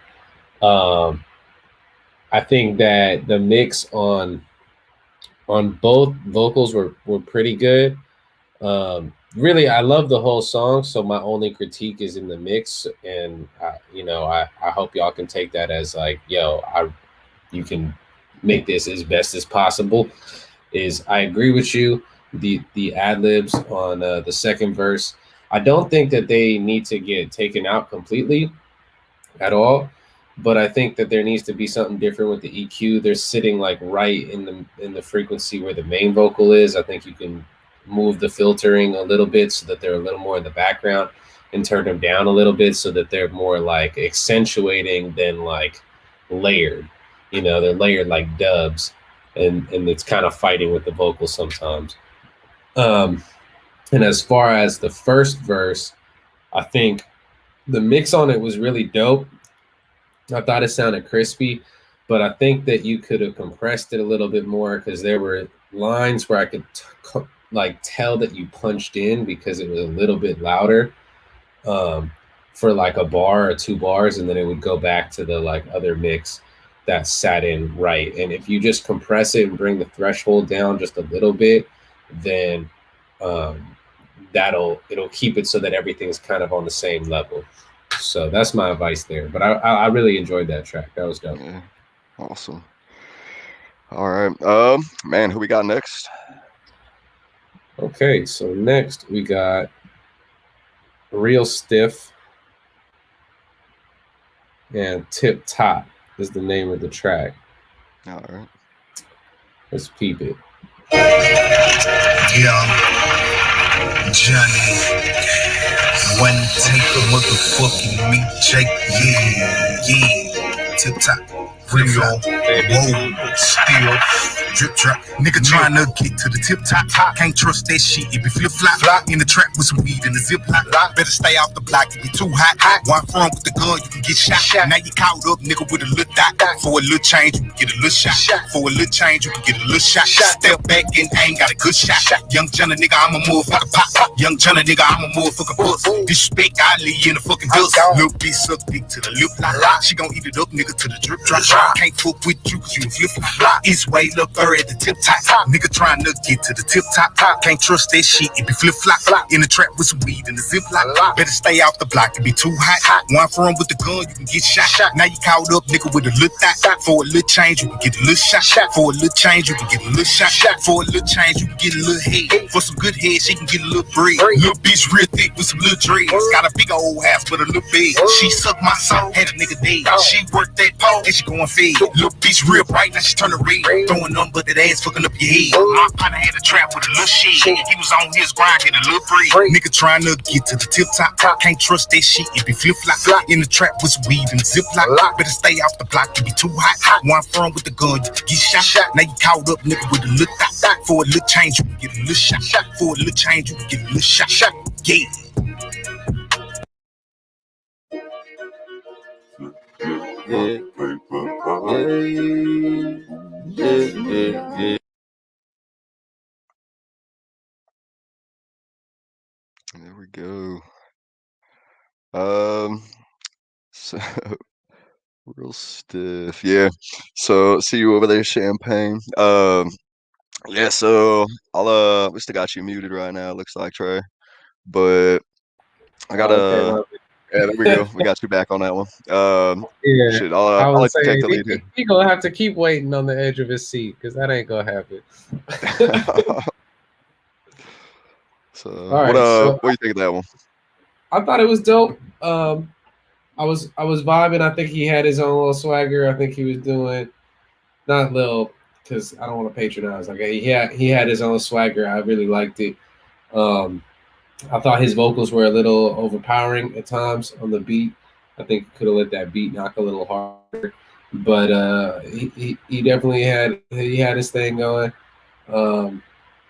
I think that the mix on both vocals were pretty good. Really, I love the whole song. So my only critique is in the mix, and I hope y'all can take that as like, you can make this as best as possible. I agree with you. the ad libs on the second verse. I don't think that they need to get taken out completely at all, but I think that there needs to be something different with the EQ. They're sitting like right in the frequency where the main vocal is. I think you can move the filtering a little bit so that they're a little more in the background, and turn them down a little bit so that they're more like accentuating than like layered. They're layered like dubs, and it's kind of fighting with the vocals sometimes. Um, and as far as the first verse, I think the mix on it was really dope. I thought it sounded crispy, but I think that you could have compressed it a little bit more, because there were lines where I could like tell that you punched in because it was a little bit louder, for like a bar or 2 bars, and then it would go back to the like other mix that sat in right. And if you just compress it and bring the threshold down just a little bit, then it'll keep it so that everything's kind of on the same level. So that's my advice there. But I really enjoyed that track. That was dope. Yeah, awesome. All right, man, who we got next? Okay, so next we got Real Stiff, and Tip Top is the name of the track. All right, let's peep it. Yeah, Johnny, one take a motherfucking meat Jake, yeah, Tip Top, real, whoa, still, drip drop, nigga trying to get to the tip top, can't trust that shit, it be flip flop, in the trap with some weed in the zip lock, better stay off the block, it be too hot, one front with the gun, you can get shot, now you caught up, nigga, with a little dot, for a little change, you can get a little shot, for a little change, you can get a little shot, step back and aim, got a good shot, young Johnny nigga, I'm a motherfucker pop, young Johnny nigga, I'm a motherfucking bust, disrespect, I leave you in the fucking dust, little bitch suck dick to the lip lock, she gon' eat it up, nigga, to the drip drop, can't fuck with you, cause you a flip flop, it's way up there at the tip top, nigga trying to get to the tip top, can't trust that shit, it be flip flop, in the trap with some weed in the zip lock, better stay off the block, it be too hot, one front with the gun, you can get shot, now you caught up, nigga, with a little thot, for a little change, you can get a little shot, for a little change, you can get a little shot, for a little change, you can get a little head, for some good head, she can get a little bread, little bitch real thick with some little dreads, got a big old house with a little bed, she sucked my soul, had a nigga dead, she worked that pole, and she going fed, little bitch real bright, now she turn the red, throwing nothing but that ass fucking up your head, my partner had a trap with a little shit, he was on his grind, get a little free, nigga trying to get to the tip top, can't trust that shit, it be flip flop, in the trap with some weed and zip lock, better stay off the block, it be too hot, one front with the gun, you can get shot, now you caught up, nigga, with a little thot, for a little change, you can get a little shot, for a little change, you can get a little shot, yeah. Yeah. There we go. So Real Stiff, yeah. So see you over there, Champagne. Yeah. So we still got you muted right now. Looks like Trey, but I got Okay, Yeah, there we go. We got you back on that one. yeah, Shit, I I'll let was you take saying the lead here. he gonna have to keep waiting on the edge of his seat, because that ain't gonna happen. So All right, what do you think of that one? I thought it was dope. I was vibing. I think he had his own little swagger. I think he was doing not little, because I don't want to patronize. Like he had his own swagger. I really liked it. I thought his vocals were a little overpowering at times on the beat. I think could have let that beat knock a little harder. But he definitely had his thing going. It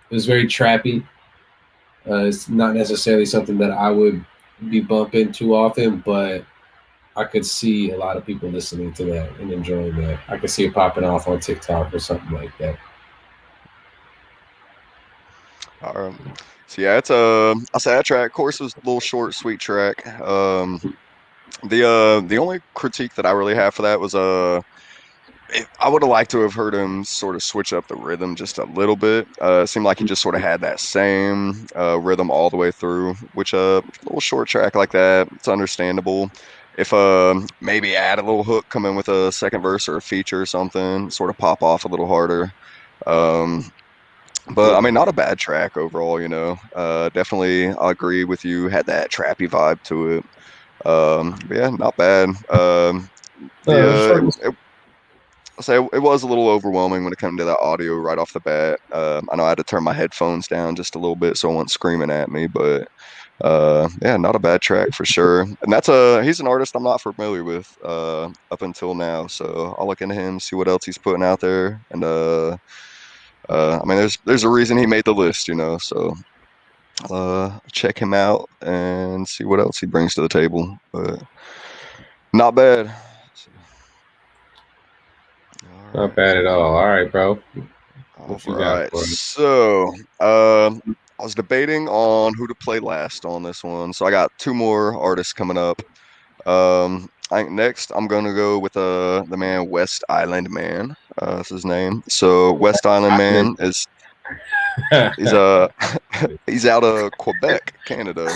was very trappy. It's not necessarily something that I would be bumping too often, but I could see a lot of people listening to that and enjoying that. I could see it popping off on TikTok or something like that. All right. So yeah, it's I say that track. Of course, it was a little short, sweet track. The only critique that I really have for that was I would have liked to have heard him sort of switch up the rhythm just a little bit. It seemed like he just sort of had that same rhythm all the way through, which a little short track like that, it's understandable. If maybe add a little hook, come in with a second verse or a feature or something, sort of pop off a little harder. But I mean, not a bad track overall, you know. Definitely, I agree with you. Had that trappy vibe to it. But yeah, not bad. Short and I'll say it was a little overwhelming when it came to that audio right off the bat. I know I had to turn my headphones down just a little bit so it wasn't screaming at me, but yeah, not a bad track for sure. And he's an artist I'm not familiar with up until now, so I'll look into him, see what else he's putting out there, and I mean, there's a reason he made the list, you know, so check him out and see what else he brings to the table. But not bad. Not bad at all. All right, bro. All What you got right. for us? So, I was debating on who to play last on this one. So I got two more artists coming up. I think next I'm gonna go with the man West Island Man. That's his name. So West Island Man is he's he's out of Quebec, Canada.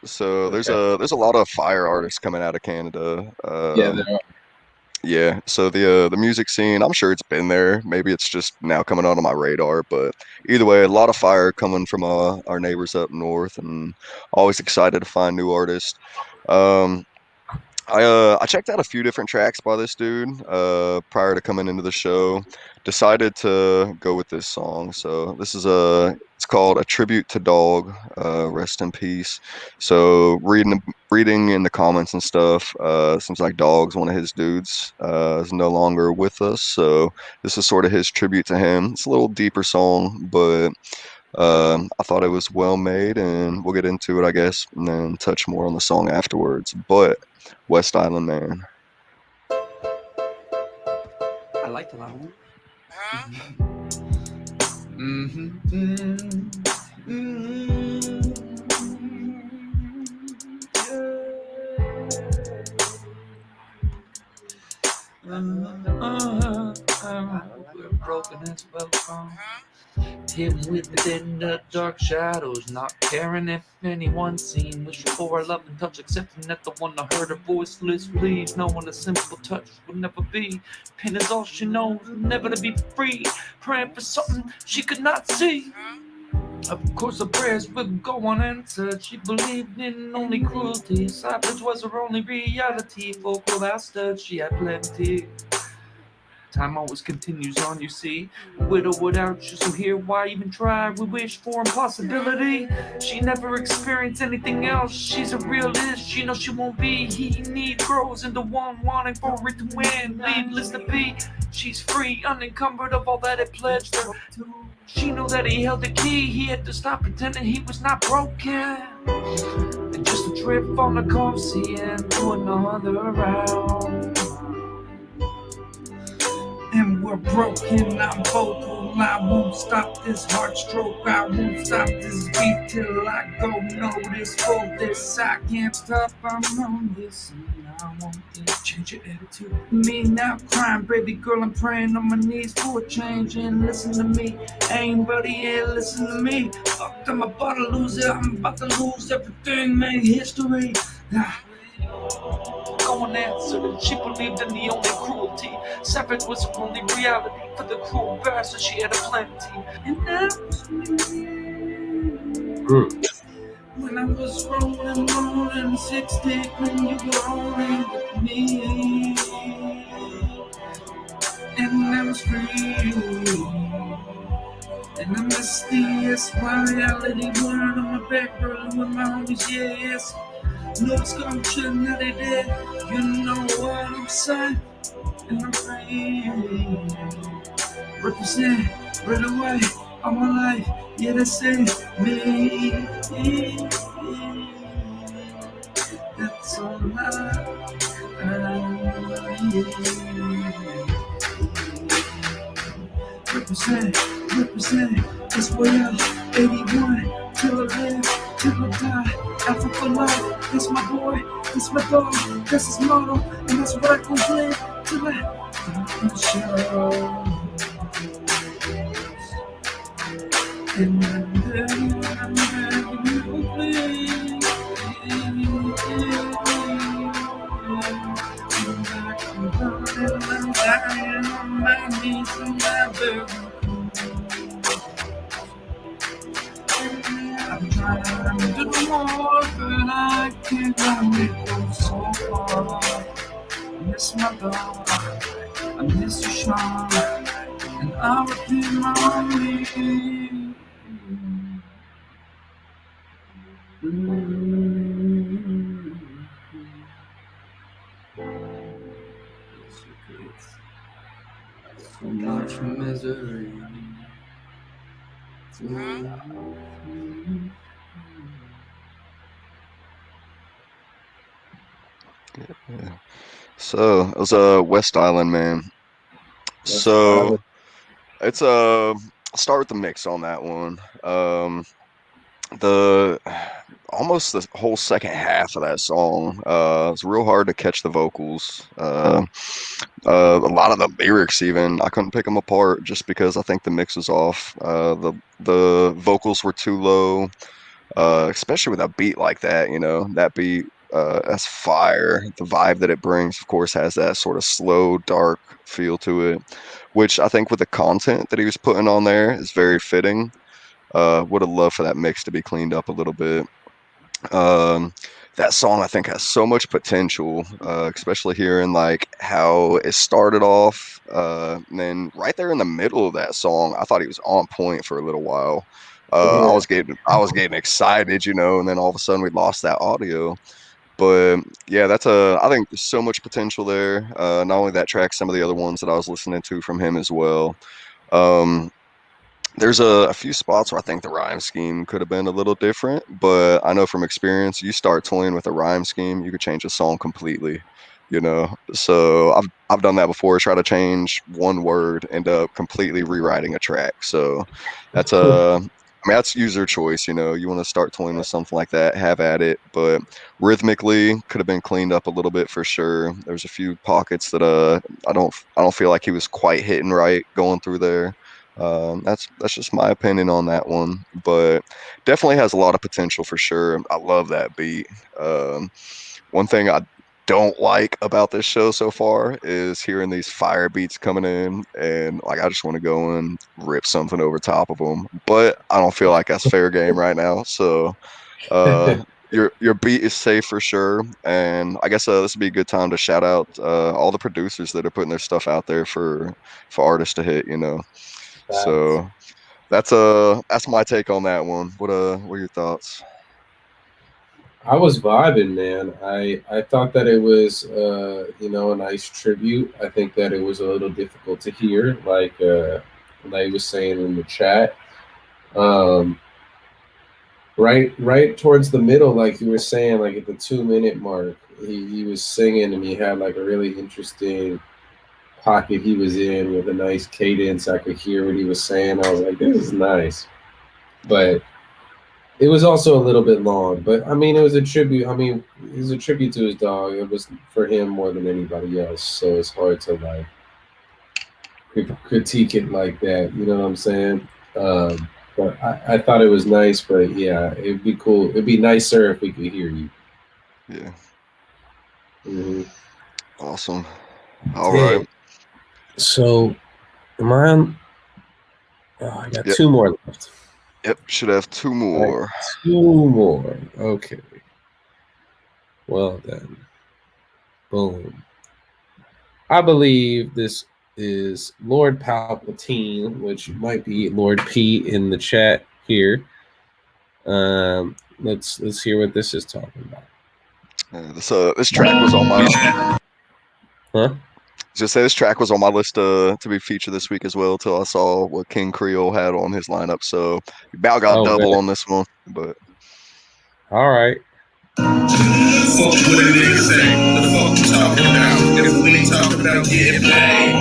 So there's a lot of fire artists coming out of Canada. Yeah, there are. Yeah, so the music scene, I'm sure it's been there. Maybe it's just now coming onto my radar, but either way, a lot of fire coming from our neighbors up north, and always excited to find new artists. Um, I checked out a few different tracks by this dude prior to coming into the show. Decided to go with this song. So this is it's called "A Tribute to Dog." Rest in peace. So reading in the comments and stuff, seems like Dog's one of his dudes is no longer with us. So this is sort of his tribute to him. It's a little deeper song, but I thought it was well made, and we'll get into it, I guess, and then touch more on the song afterwards. But West Island Man. I like the line. We're broken as well from him within the dark shadows, not caring if anyone's seen, wishing for a love and touch, accepting that the one that heard her voiceless please, knowing a simple touch would never be. Pain is all she knows, never to be free, praying for something she could not see. Of course her prayers would go unanswered. She believed in only cruelty. Savage was her only reality. Folk were bastard, she had plenty. Time always continues on, you see. A widow without you, so here why even try? We wish for impossibility. She never experienced anything else. She's a realist, she knows she won't be. He need grows into one, wanting for it to win. Needless to be, she's free, unencumbered of all that it pledged her. She knew that he held the key. He had to stop pretending he was not broken. And just a trip on the car, seeing to another round. And we're broken, I'm vocal. I won't stop this heart stroke. I won't stop this beat till I go notice for this. I can't stop, I'm on this. And I want to change your attitude. Me now crying, baby girl, I'm praying on my knees for a change. And listen to me, ain't buddy here, listen to me. Fuck, I'm about to lose it, I'm about to lose everything, make history. Go and answer that she believed in the only cruelty. Savage was her only reality. For the cruel bastard, she had a plenty. And that was me. When I was rolling 60, when you were only with me. And I was free. And I missed the reality one on my back, rolling with my homies, yes. No sculpture, not it did. You know what I'm saying? And I'm free. Represent, right away, all my life. Yeah, that's it, me. That's all Represent, that's way up, 81, till I live, till I die. Africa life, that's my boy, that's my dog, that's his motto, and that's what I can live till I show. And I'm dying on my knees and my burden. I'm trying to do more, but I can't only go so far. I miss my dog, I miss you, Sean, and I repeat my leave. So much misery. Yeah. So it was West Island, man. West So Island. it's I'll start with the mix on that one. The almost the whole second half of that song, it's real hard to catch the vocals. A lot of the lyrics, even I couldn't pick them apart just because I think the mix was off. The vocals were too low, especially with a beat like that. You know, that beat. That's fire. The vibe that it brings, of course, has that sort of slow, dark feel to it, which I think with the content that he was putting on there is very fitting. Would have loved for that mix to be cleaned up a little bit. Um, that song I think has so much potential, especially hearing like how it started off, and then right there in the middle of that song, I thought he was on point for a little while. Yeah. I was getting excited, you know, and then all of a sudden we lost that audio. But yeah, I think there's so much potential there. Not only that track, some of the other ones that I was listening to from him as well. Um, there's a few spots where I think the rhyme scheme could have been a little different, but I know from experience, you start toying with a rhyme scheme, you could change a song completely, you know. So I've done that before. Try to change one word, end up completely rewriting a track. So that's I mean that's user choice, you know. You want to start toying with something like that, have at it. But rhythmically, could have been cleaned up a little bit for sure. There's a few pockets that I don't feel like he was quite hitting right going through there. That's just my opinion on that one, but definitely has a lot of potential for sure. I love that beat. One thing I don't like about this show so far is hearing these fire beats coming in, and like I just want to go and rip something over top of them, but I don't feel like that's fair game right now. So your beat is safe for sure, and I guess this would be a good time to shout out all the producers that are putting their stuff out there for artists to hit. You know. Facts. So that's my take on that one. What are your thoughts? I was vibing, man. I thought that it was a nice tribute. I think that it was a little difficult to hear, like was saying in the chat. Um, right towards the middle, like you were saying, like at the 2 minute mark, he was singing and he had like a really interesting pocket he was in with a nice cadence. I could hear what he was saying. I was like, this is nice. But it was also a little bit long. But I mean, it was a tribute. I mean, it was a tribute to his dog. It was for him more than anybody else. So it's hard to like critique it like that. You know what I'm saying? But I thought it was nice. But yeah, it'd be cool. It'd be nicer if we could hear you. Yeah. Mm-hmm. Awesome. All right. So, am I on? Oh, I got two more left. Yep, should have two more. Right, two more. Okay. Well then. Boom. I believe this is Lord Palpatine, which might be Lord P in the chat here. Let's hear what this is talking about. This track was on my Just say this track was on my list to be featured this week as well. Till I saw what King Creole had on his lineup, so about got double on this one. But all right. Fuck what a nigga say. The fuck you talking about? If we ain't talking about getting paid.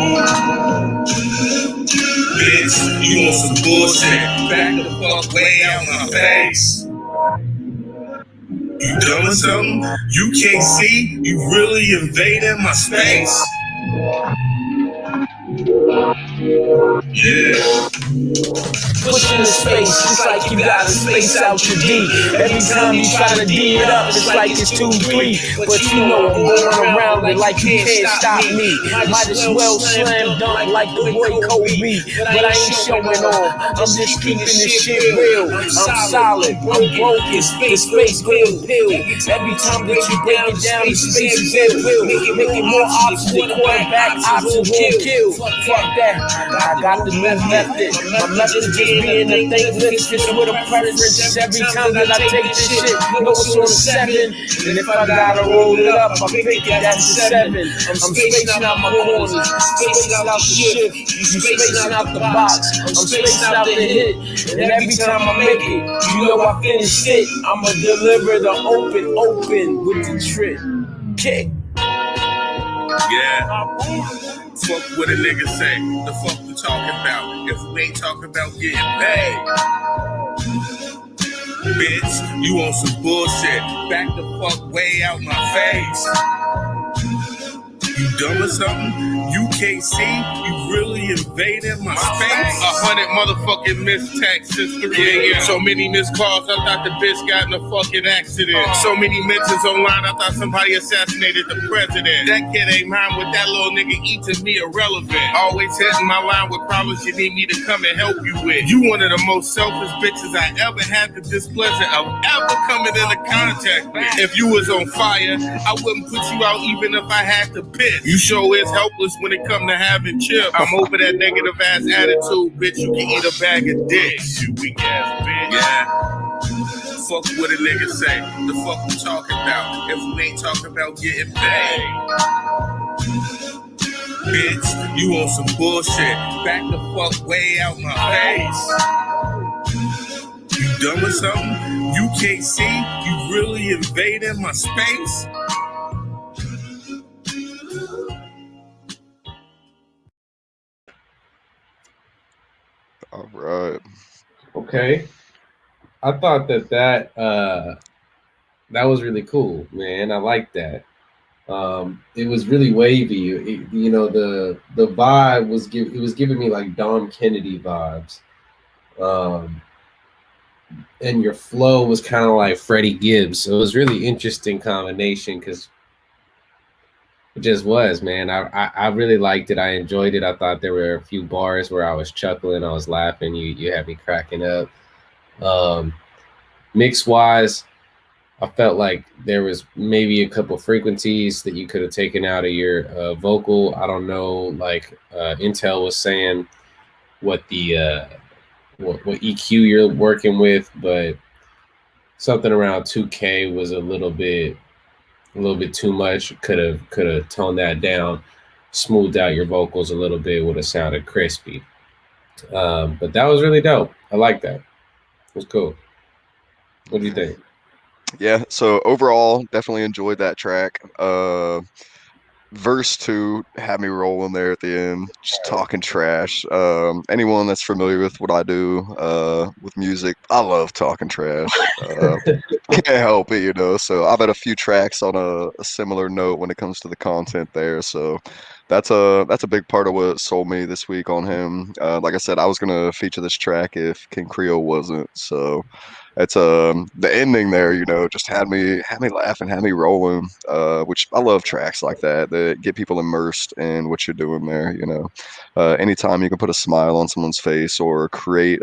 Bitch, you on some bullshit. Back the fuck way out my face. You doing something you can't see? You really invading my space. Yeah. Pushing the space, just like you gotta space out your D. Every time you try to D it up, it's like it's 2-3. But you know I'm going around it like you can't stop me. Might as well slam dunk like the boy Kobe. But I ain't showing off, I'm just keeping this shit real. I'm solid, I'm broken, the space gon' pill. Every time that you break it down, the space is at will. Making more options than quarterback options won't kill. Fuck that, I got the new method. My method just being a thankless, just with a preference. Every time that I take this shit, know it's on a 7. And if I gotta roll it up, I pick it, that's a 7. I'm spacing out my corners, spacing out the shift, you spacing out the box, I'm spacing out the hit. And every time I make it, you know I finish it. I'ma deliver the open with the trick. Kick. Yeah. Fuck what a nigga say. The fuck we talking about? If we ain't talking about getting paid. Bitch, you on some bullshit. Back the fuck way out my face. You dumb or something? You can't see? You really invaded my space? 100 motherfucking missed texts since 3 a.m. So many missed calls, I thought the bitch got in a fucking accident. So many mentions online, I thought somebody assassinated the president. That kid ain't mine with that little nigga eating me irrelevant. Always hitting my line with problems you need me to come and help you with. You one of the most selfish bitches I ever had the displeasure of ever coming into contact with. If you was on fire, I wouldn't put you out even if I had to piss. You sure is helpless when it come to having chips. I'm over that negative ass attitude, bitch. You can eat a bag of dicks. You weak ass bitch. Yeah. Fuck what a nigga say. The fuck we talking about? If we ain't talking about getting paid. Bitch, you on some bullshit. Back the fuck way out my face. You dumb or something? You can't see? You really invading my space? All right. Okay. I thought that was really cool, man. I like that. It was really wavy. You know, the vibe was it was giving me like Dom Kennedy vibes. And your flow was kind of like Freddie Gibbs. So it was really interesting combination because it just was, man. I really liked it. I enjoyed it. I thought there were a few bars where I was chuckling, I was laughing. You had me cracking up. Mix wise, I felt like there was maybe a couple frequencies that you could have taken out of your vocal. I don't know, like Intell was saying what the what EQ you're working with, but something around 2K was a little bit too much. Could have toned that down, smoothed out your vocals a little bit, would have sounded crispy. But that was really dope. I like that. It was cool. What do you think? Yeah, so overall, definitely enjoyed that track. Verse 2 had me rolling there at the end, just talking trash. Anyone that's familiar with what I do with music, I love talking trash. Can't help it, you know. So I've had a few tracks on a similar note when it comes to the content there. So that's a big part of what sold me this week on him. Like I said, I was gonna feature this track if King Creole wasn't. So it's the ending there, you know, just had me laughing, had me rolling. Which I love tracks like that get people immersed in what you're doing there. You know, anytime you can put a smile on someone's face or create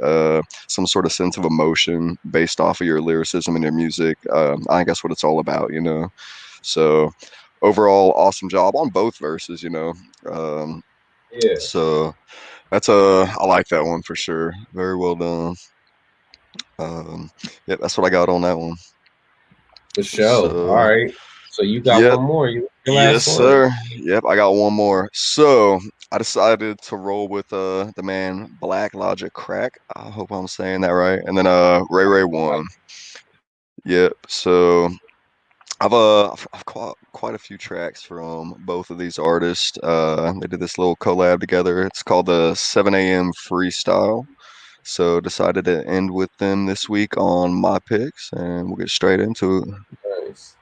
some sort of sense of emotion based off of your lyricism and your music, I think that's what it's all about. You know, so overall, awesome job on both verses. You know, Yeah. so that's I like that one for sure. Very well done. Yeah, that's what I got on that one. For sure. So, All right. So you got yep, one more. Your yes, last one. sir. Yep, I got one more. So I decided to roll with the man Black Logic Crack. I hope I'm saying that right. And then Ray Ray One. Yep. So I've quite a few tracks from both of these artists. They did this little collab together. It's called the 7 a.m. Freestyle. So decided to end with them this week on my picks, and we'll get straight into it. Nice.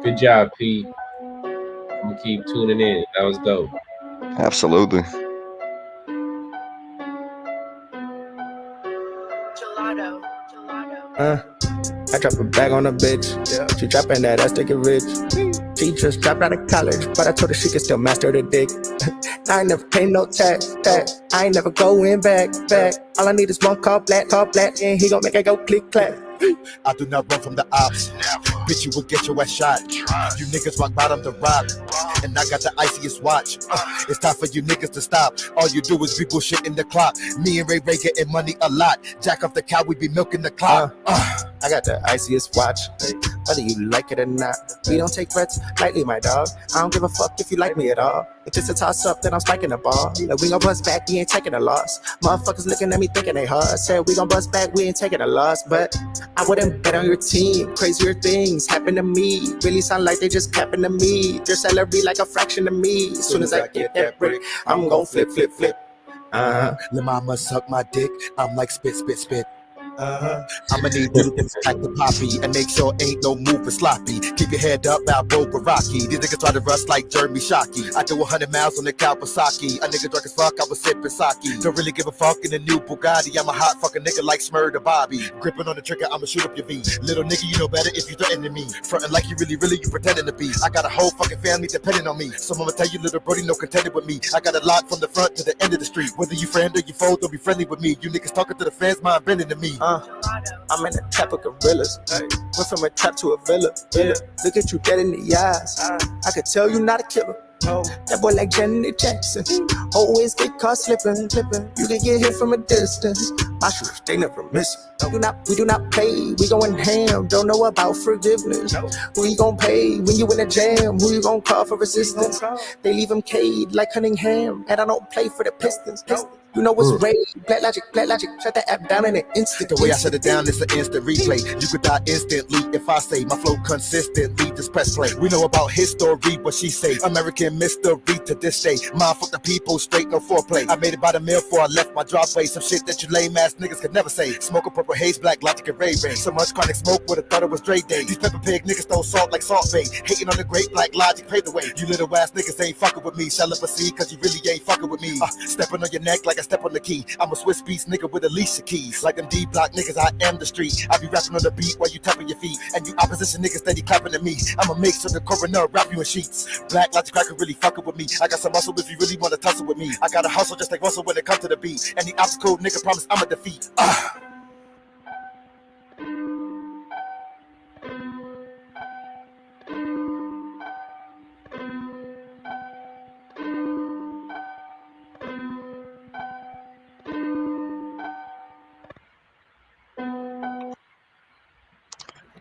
Good job, Pete. I'm gonna keep tuning in. That was dope. Absolutely. I drop a bag on a bitch. She dropping that ass to get rich. She just dropped out of college, but I told her she could still master the dick. I ain't never pay no tax. I ain't never going back. All I need is one call black, and he gon' make it go click clack. I do not run from the ops. Bitch, you will get your ass shot. You niggas rock bottom to rock. And I got the iciest watch. It's time for you niggas to stop. All you do is be bullshit in the clock. Me and Ray getting money a lot. Jack off the cow, we be milking the clock. I got the iciest watch, whether you like it or not. We don't take threats lightly, my dog. I don't give a fuck if you like me at all. If it's a toss up, then I'm spiking the ball. Like, we gon' bust back, we ain't taking a loss. Motherfuckers looking at me thinking they hard. Said we gon' bust back, we ain't taking a loss. But I wouldn't bet on your team. Crazier things happen to me. Really sound like they just capping to me. Their salary like a fraction of me. As soon as I get that brick, I'm gon' flip. Lil' mama suck my dick. I'm like spit. I'ma need you to stack the poppy and make sure ain't no moving sloppy. Keep your head up, Balboa Rocky. These niggas try to rush like Jeremy Shockey. I do 100 miles on the Kawasaki. A nigga drunk as fuck, I was sipping sake. Don't really give a fuck in the new Bugatti. I'm a hot fucking nigga like Smurr the Bobby. Gripping on the trigger, I'ma shoot up your V. Little nigga, you know better if you threatening me. Frontin' like you really, you pretending to be. I got a whole fucking family depending on me. So I'ma tell you, little brody, no contended with me. I got a lock from the front to the end of the street. Whether you friend or you foe, don't be friendly with me. You niggas talking to the fans, mind bending to me. I'm in a trap of gorillas. Went from a trap to a villa. Look at you dead in the eyes. I could tell you not a killer. That boy like Janet Jackson. Always get caught slipping. You can get hit from a distance. My shoes, they never miss. We do not play. We going ham. Don't know about forgiveness. Who you gon' pay when you in a jam? Who you gon' call for resistance? They leave him caged like Cunningham. And I don't play for the Pistons. You know what's raid, Black Logic, shut that app down in an instant. The way I shut it down is an instant replay. You could die instantly if I say my flow consistently. Just press play. We know about history, what she say. American mystery to this day. Mind fuck the people straight, no foreplay. I made it by the mill before I left my driveway. Some shit that you lame ass niggas could never say. Smoke a purple haze, Black Logic and Ray. So much chronic smoke, would've thought it was Dre Day. These pepper pig niggas throw salt like Salt Bay. Hating on the great Black Logic, pay the way. You little ass niggas ain't fucking with me. Shall up a C, cause you really ain't fucking with me. Stepping on your neck like I step on the key. I'm a Swiss beast nigga with Alicia keys. Like them D-block niggas, I am the street. I be rapping on the beat while you tapping your feet. And you opposition niggas steady clapping at me. I'ma make sure the coroner wrap you in sheets. Black Logic cracker really fucking with me. I got some muscle if you really wanna tussle with me. I gotta hustle just like Russell when it comes to the beat. And the obstacle nigga promise I'ma defeat.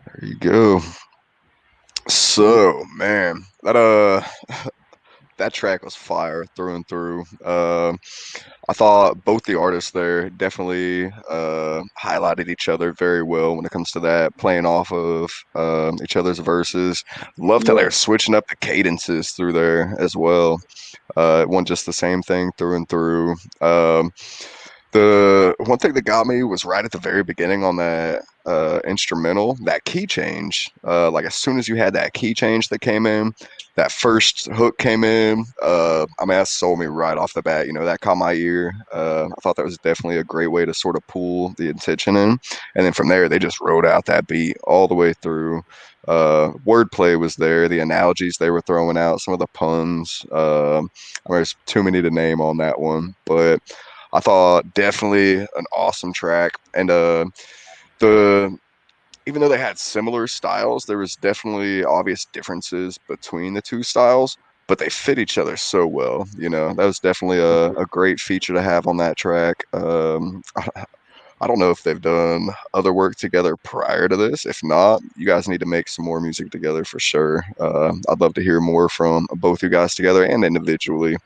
There you go. So, man, that track was fire through and through. I thought both the artists there definitely highlighted each other very well when it comes to that, playing off of each other's verses. Loved how they were switching up the cadences through there as well. It wasn't just the same thing through and through. The one thing that got me was right at the very beginning on that instrumental, that key change. Like as soon as you had that key change that came in, that first hook came in. I mean, that sold me right off the bat. You know, that caught my ear. I thought that was definitely a great way to sort of pull the attention in. And then from there, they just wrote out that beat all the way through. Wordplay was there, the analogies they were throwing out, some of the puns. I mean, there's too many to name on that one, but I thought definitely an awesome track. And even though they had similar styles, there was definitely obvious differences between the two styles, but they fit each other so well. You know, that was definitely a great feature to have on that track. I don't know if they've done other work together prior to this. If not, you guys need to make some more music together for sure. I'd love to hear more from both you guys together and individually.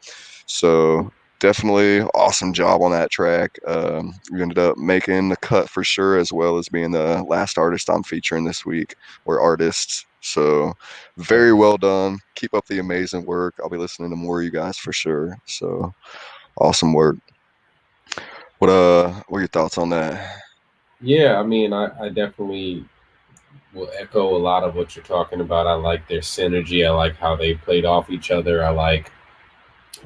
So definitely awesome job on that track. You ended up making the cut for sure, as well as being the last artist I'm featuring this week, or artists. So very well done. Keep up the amazing work. I'll be listening to more of you guys for sure. So awesome work. What are your thoughts on that? Yeah, I mean, I definitely will echo a lot of what you're talking about. I like their synergy. I like how they played off each other. I like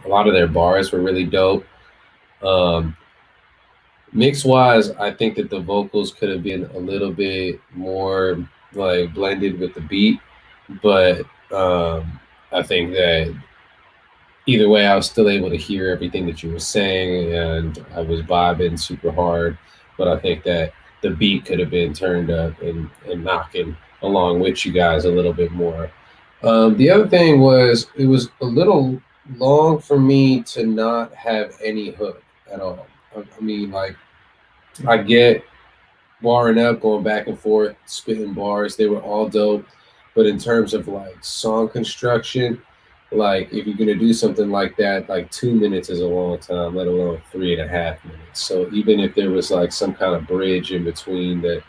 A lot of their bars were really dope. Mix wise, I think that the vocals could have been a little bit more like blended with the beat, but I think that either way, I was still able to hear everything that you were saying, and I was vibing super hard. But I think that the beat could have been turned up and knocking along with you guys a little bit more. The other thing was it was a little long for me to not have any hook at all. I mean, like I get barring up, going back and forth, spitting bars. They were all dope. But in terms of like song construction, like if you're gonna do something like that, like 2 minutes is a long time, let alone 3.5 minutes. So even if there was like some kind of bridge in between that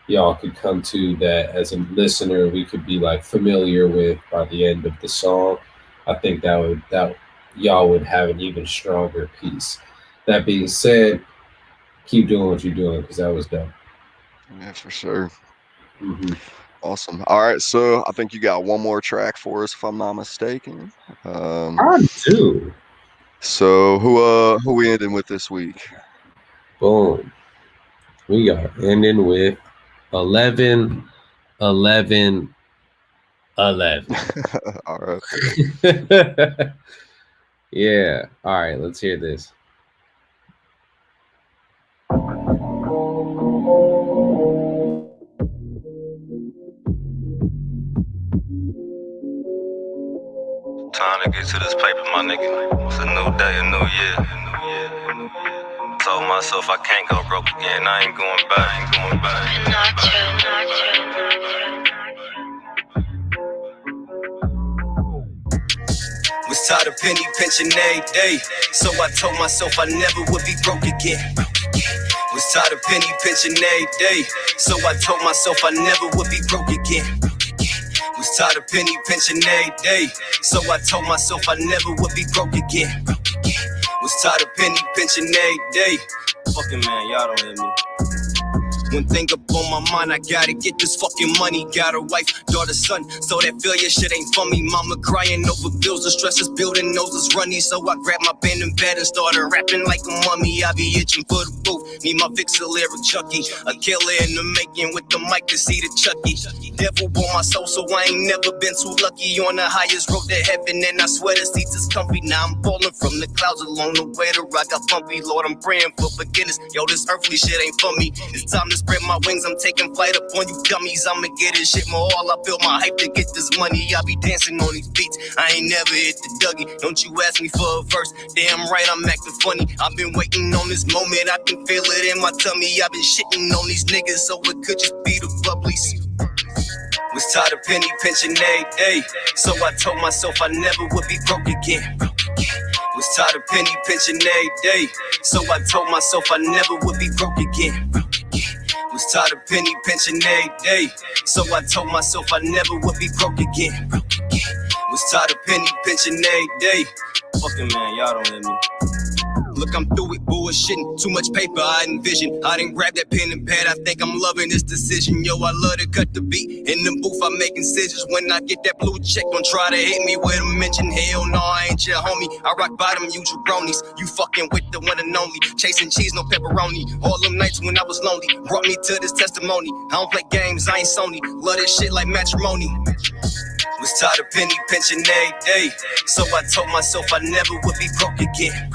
y'all could come to that as a listener we could be like familiar with by the end of the song, I think that y'all would have an even stronger piece. That being said, keep doing what you're doing because that was dope. Yeah, for sure. Mm-hmm. Awesome. All right, so I think you got one more track for us, if I'm not mistaken. I do. So who we ending with this week? Boom. We are ending with 11, 11, 11. All right. Yeah. All right. Let's hear this. Time to get to this paper, my nigga. It's a new day, a new year. Told myself I can't go broke again. I ain't going back. Not Was tired of penny pinching every day, so I told myself I never would be broke again. Was tired of penny pinching every day, so I told myself I never would be broke again. Was tired of penny pinching every day, so I told myself I never would be broke again. Was tired of penny pinching every day. Fucking man, y'all don't hear me. One thing up on my mind, I gotta get this fucking money. Got a wife, daughter, son, so that failure shit ain't for me. Mama crying over bills, the stress is building, noses runny. So I grabbed my pen and pad and started rapping like a mummy. I be itching for the booth, need my fix a lyric Chucky. A killer in the making with the mic to see the Chucky. Devil on my soul, so I ain't never been too lucky. On the highest road to heaven, and I swear the seats is comfy. Now I'm falling from the clouds along the way. The rock got bumpy, Lord, I'm praying for forgiveness. Yo, this earthly shit ain't for me. It's time to spread my wings, I'm taking flight up on you dummies. I'ma get this shit more all. I build my hype to get this money. I be dancing on these beats, I ain't never hit the Dougie. Don't you ask me for a verse, damn right I'm acting funny. I've been waiting on this moment, I can feel it in my tummy. I've been shitting on these niggas, so it could just be the bubblies. Was tired of penny pinching every day, so I told myself I never would be broke again. Was tired of penny pinching every day, so I told myself I never would be broke again. Was tired of penny pinching every day, so I told myself I never would be broke again. Was tired of penny pinching every day. Fucking man, y'all don't hear me. Look, I'm through with bullshitting. Too much paper, I envision. I didn't grab that pen and pad. I think I'm loving this decision. Yo, I love to cut the beat. In the booth, I make incisions. When I get that blue check, don't try to hit me with a mention. Hell no, I ain't your homie. I rock bottom, you jabronis. You fucking with the one and only. Chasing cheese, no pepperoni. All them nights when I was lonely brought me to this testimony. I don't play games, I ain't Sony. Love this shit like matrimony. Was tired of penny pinching every day, so I told myself I never would be broke again.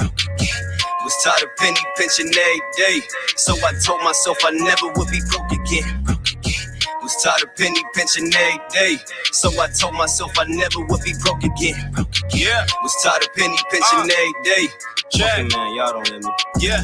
Was tired of penny pinching every day, so I told myself I never would be broke again. Was tired of penny pinching every day, so I told myself I never would be broke again. Yeah, was tired of penny pinching every day. Fucking man, y'all don't hear me. Yeah.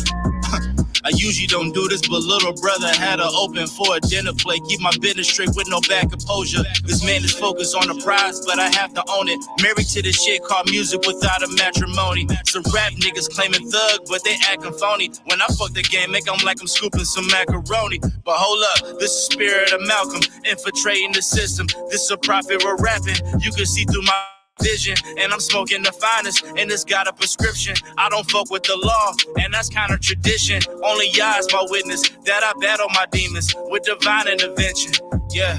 I usually don't do this, but little brother had her open for a dinner plate. Keep my business straight with no back composure. This man is focused on the prize, but I have to own it. Married to this shit called music without a matrimony. Some rap niggas claiming thug, but they acting phony. When I fuck the game, make them like I'm scooping some macaroni. But hold up, this is spirit of Malcolm, infiltrating the system. This is a prophet we're rapping. You can see through my vision, and I'm smoking the finest, and it's got a prescription. I don't fuck with the law, and that's kind of tradition. Only Yah is my witness that I battle my demons with divine intervention. Yeah.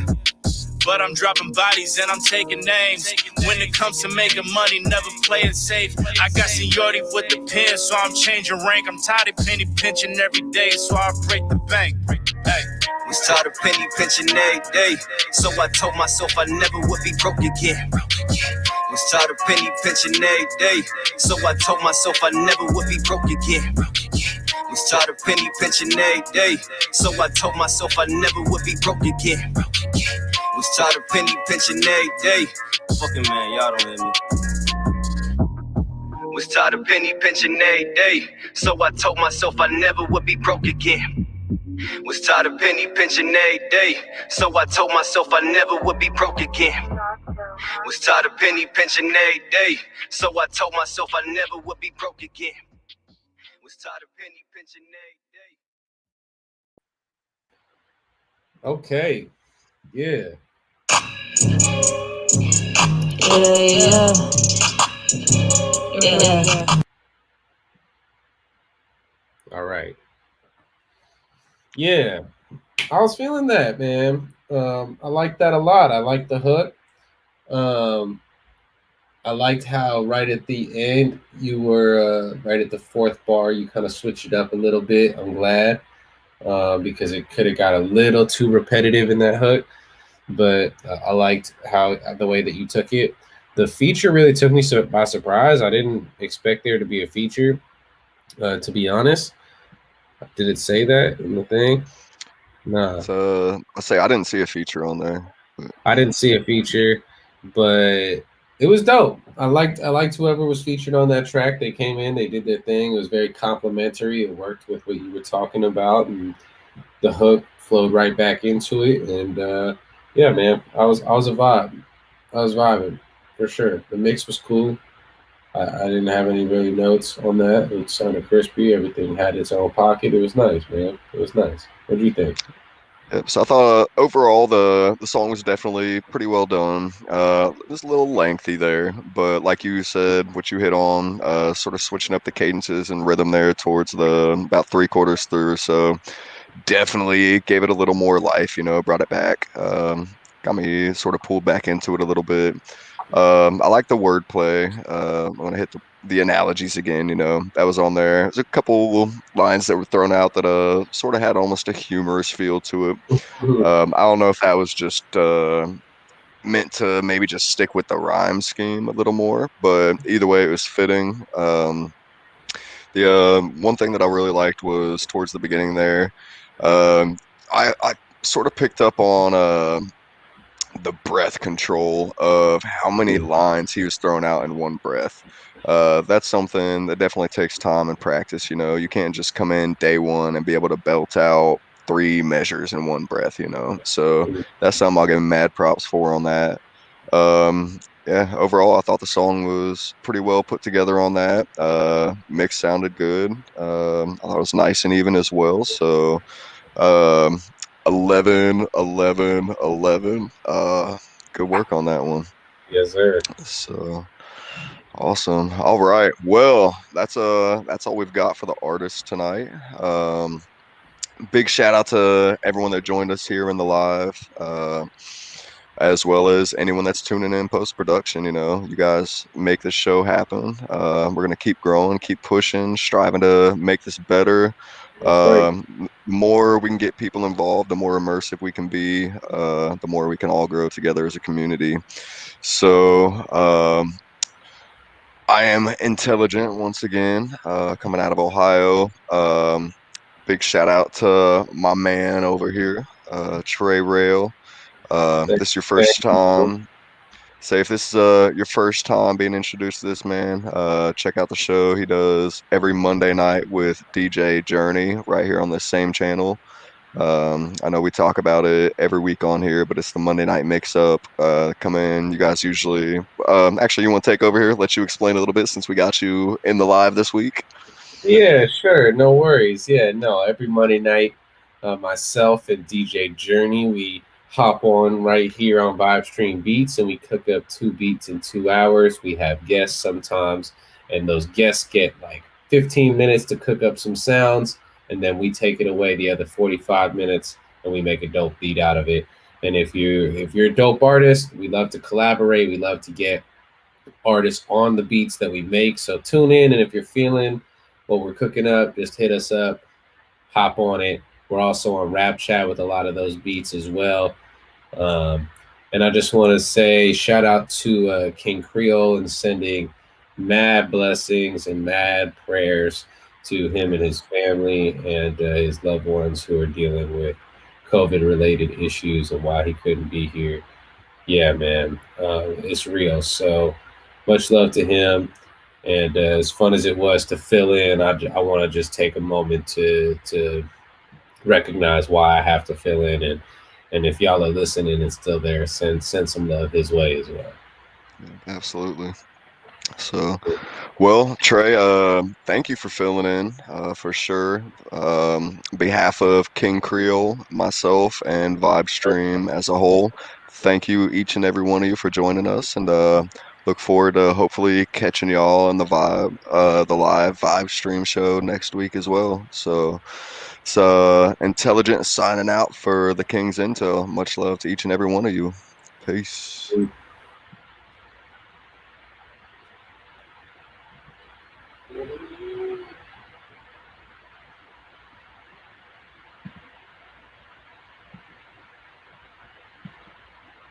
but I'm dropping bodies and I'm taking names. When it comes to making money, never play it safe. I got seniority with the pen, so I'm changing rank. I'm tired of penny pinching every day, so I break the bank. Hey. Was tired of penny pinching every day, so I told myself I never would be broke again. Was tired of penny pinching every day, so I told myself I never would be broke again. Was tired of penny pinching every day, so I told myself I never would be broke again. Was tired of penny pinching every day. Fucking man, y'all don't hear me. Was tired of penny pinching every day, so I told myself I never would be broke again. Was tired of penny pinching every day, so I told myself I never would be broke again. Was tired of penny pinching every day, so I told myself I never would be broke again. Was tired of penny pinching every day. Okay. Yeah. Yeah. All right. Yeah. I was feeling that, man. I liked that a lot. I liked the hook. I liked how right at the end you were right at the fourth bar, you kind of switched it up a little bit. I'm glad because it could have got a little too repetitive in that hook. But I liked how the way that you took it. The feature really took me by surprise. I didn't expect there to be a feature, to be honest. Did it say that in the thing? Nah. So I say I didn't see a feature on there. I didn't see a feature, but it was dope. I liked whoever was featured on that track. They came in, they did their thing. It was very complimentary. It worked with what you were talking about, and the hook flowed right back into it. And yeah, man, I was a vibe. I was vibing for sure. The mix was cool. I didn't have any really notes on that. It sounded crispy. Everything had its own pocket. It was nice, man. It was nice. What do you think? Yep, so I thought overall the song was definitely pretty well done. It was a little lengthy there, but like you said, what you hit on, sort of switching up the cadences and rhythm there towards the about 3/4 through or so, definitely gave it a little more life. Brought it back, got me sort of pulled back into it a little bit. I like the wordplay. I'm gonna hit the analogies again. That was on there. There's a couple lines that were thrown out that sort of had almost a humorous feel to it. I don't know if that was just meant to maybe just stick with the rhyme scheme a little more, but either way, it was fitting. The one thing that I really liked was towards the beginning there. I sort of picked up on the breath control of how many lines he was throwing out in one breath. That's something that definitely takes time and practice. You can't just come in day one and be able to belt out 3 measures in one breath. So that's something I'll give him mad props for on that. Yeah, overall, I thought the song was pretty well put together on that. Mix sounded good. I thought it was nice and even as well. So 11, 11, 11. Good work on that one. Yes, sir. So awesome. All right. Well, that's all we've got for the artists tonight. Big shout out to everyone that joined us here in the live, as well as anyone that's tuning in post-production. You guys make this show happen. We're going to keep growing, keep pushing, striving to make this better. More we can get people involved, the more immersive we can be, the more we can all grow together as a community. So I am Intellagent once again, coming out of Ohio. Big shout out to my man over here, Trey Rail. This is your first time. Say if this is your first time being introduced to this man, check out the show he does every Monday night with DJ Journey right here on this same channel. I know we talk about it every week on here, but it's the Monday night mix-up. Come in. You guys usually... actually, you want to take over here? Let you explain a little bit since we got you in the live this week. Yeah, sure. No worries. Yeah, no. Every Monday night, myself and DJ Journey, we hop on right here on Vibstream Beats, and we cook up 2 beats in 2 hours. We have guests sometimes, and those guests get like 15 minutes to cook up some sounds, and then we take it away the other 45 minutes, and we make a dope beat out of it. And if you're a dope artist, we love to collaborate. We love to get artists on the beats that we make. So tune in, and if you're feeling what we're cooking up, just hit us up, hop on it. We're also on Rapchat with a lot of those beats as well. And I just want to say shout out to King Creole and sending mad blessings and mad prayers to him and his family and his loved ones who are dealing with COVID related issues and why he couldn't be here. Yeah, man, it's real. So much love to him. And as fun as it was to fill in, I want to just take a moment to recognize why I have to fill in, and if y'all are listening and still there, send some love his way as well. Absolutely. So, well, Trey, thank you for filling in for sure. Behalf of King Creole, myself, and Vibestream as a whole, thank you each and every one of you for joining us, and look forward to hopefully catching y'all on the live Vibestream show next week as well. So, it's Intelligent signing out for the Kings Intel. Much love to each and every one of you. Peace.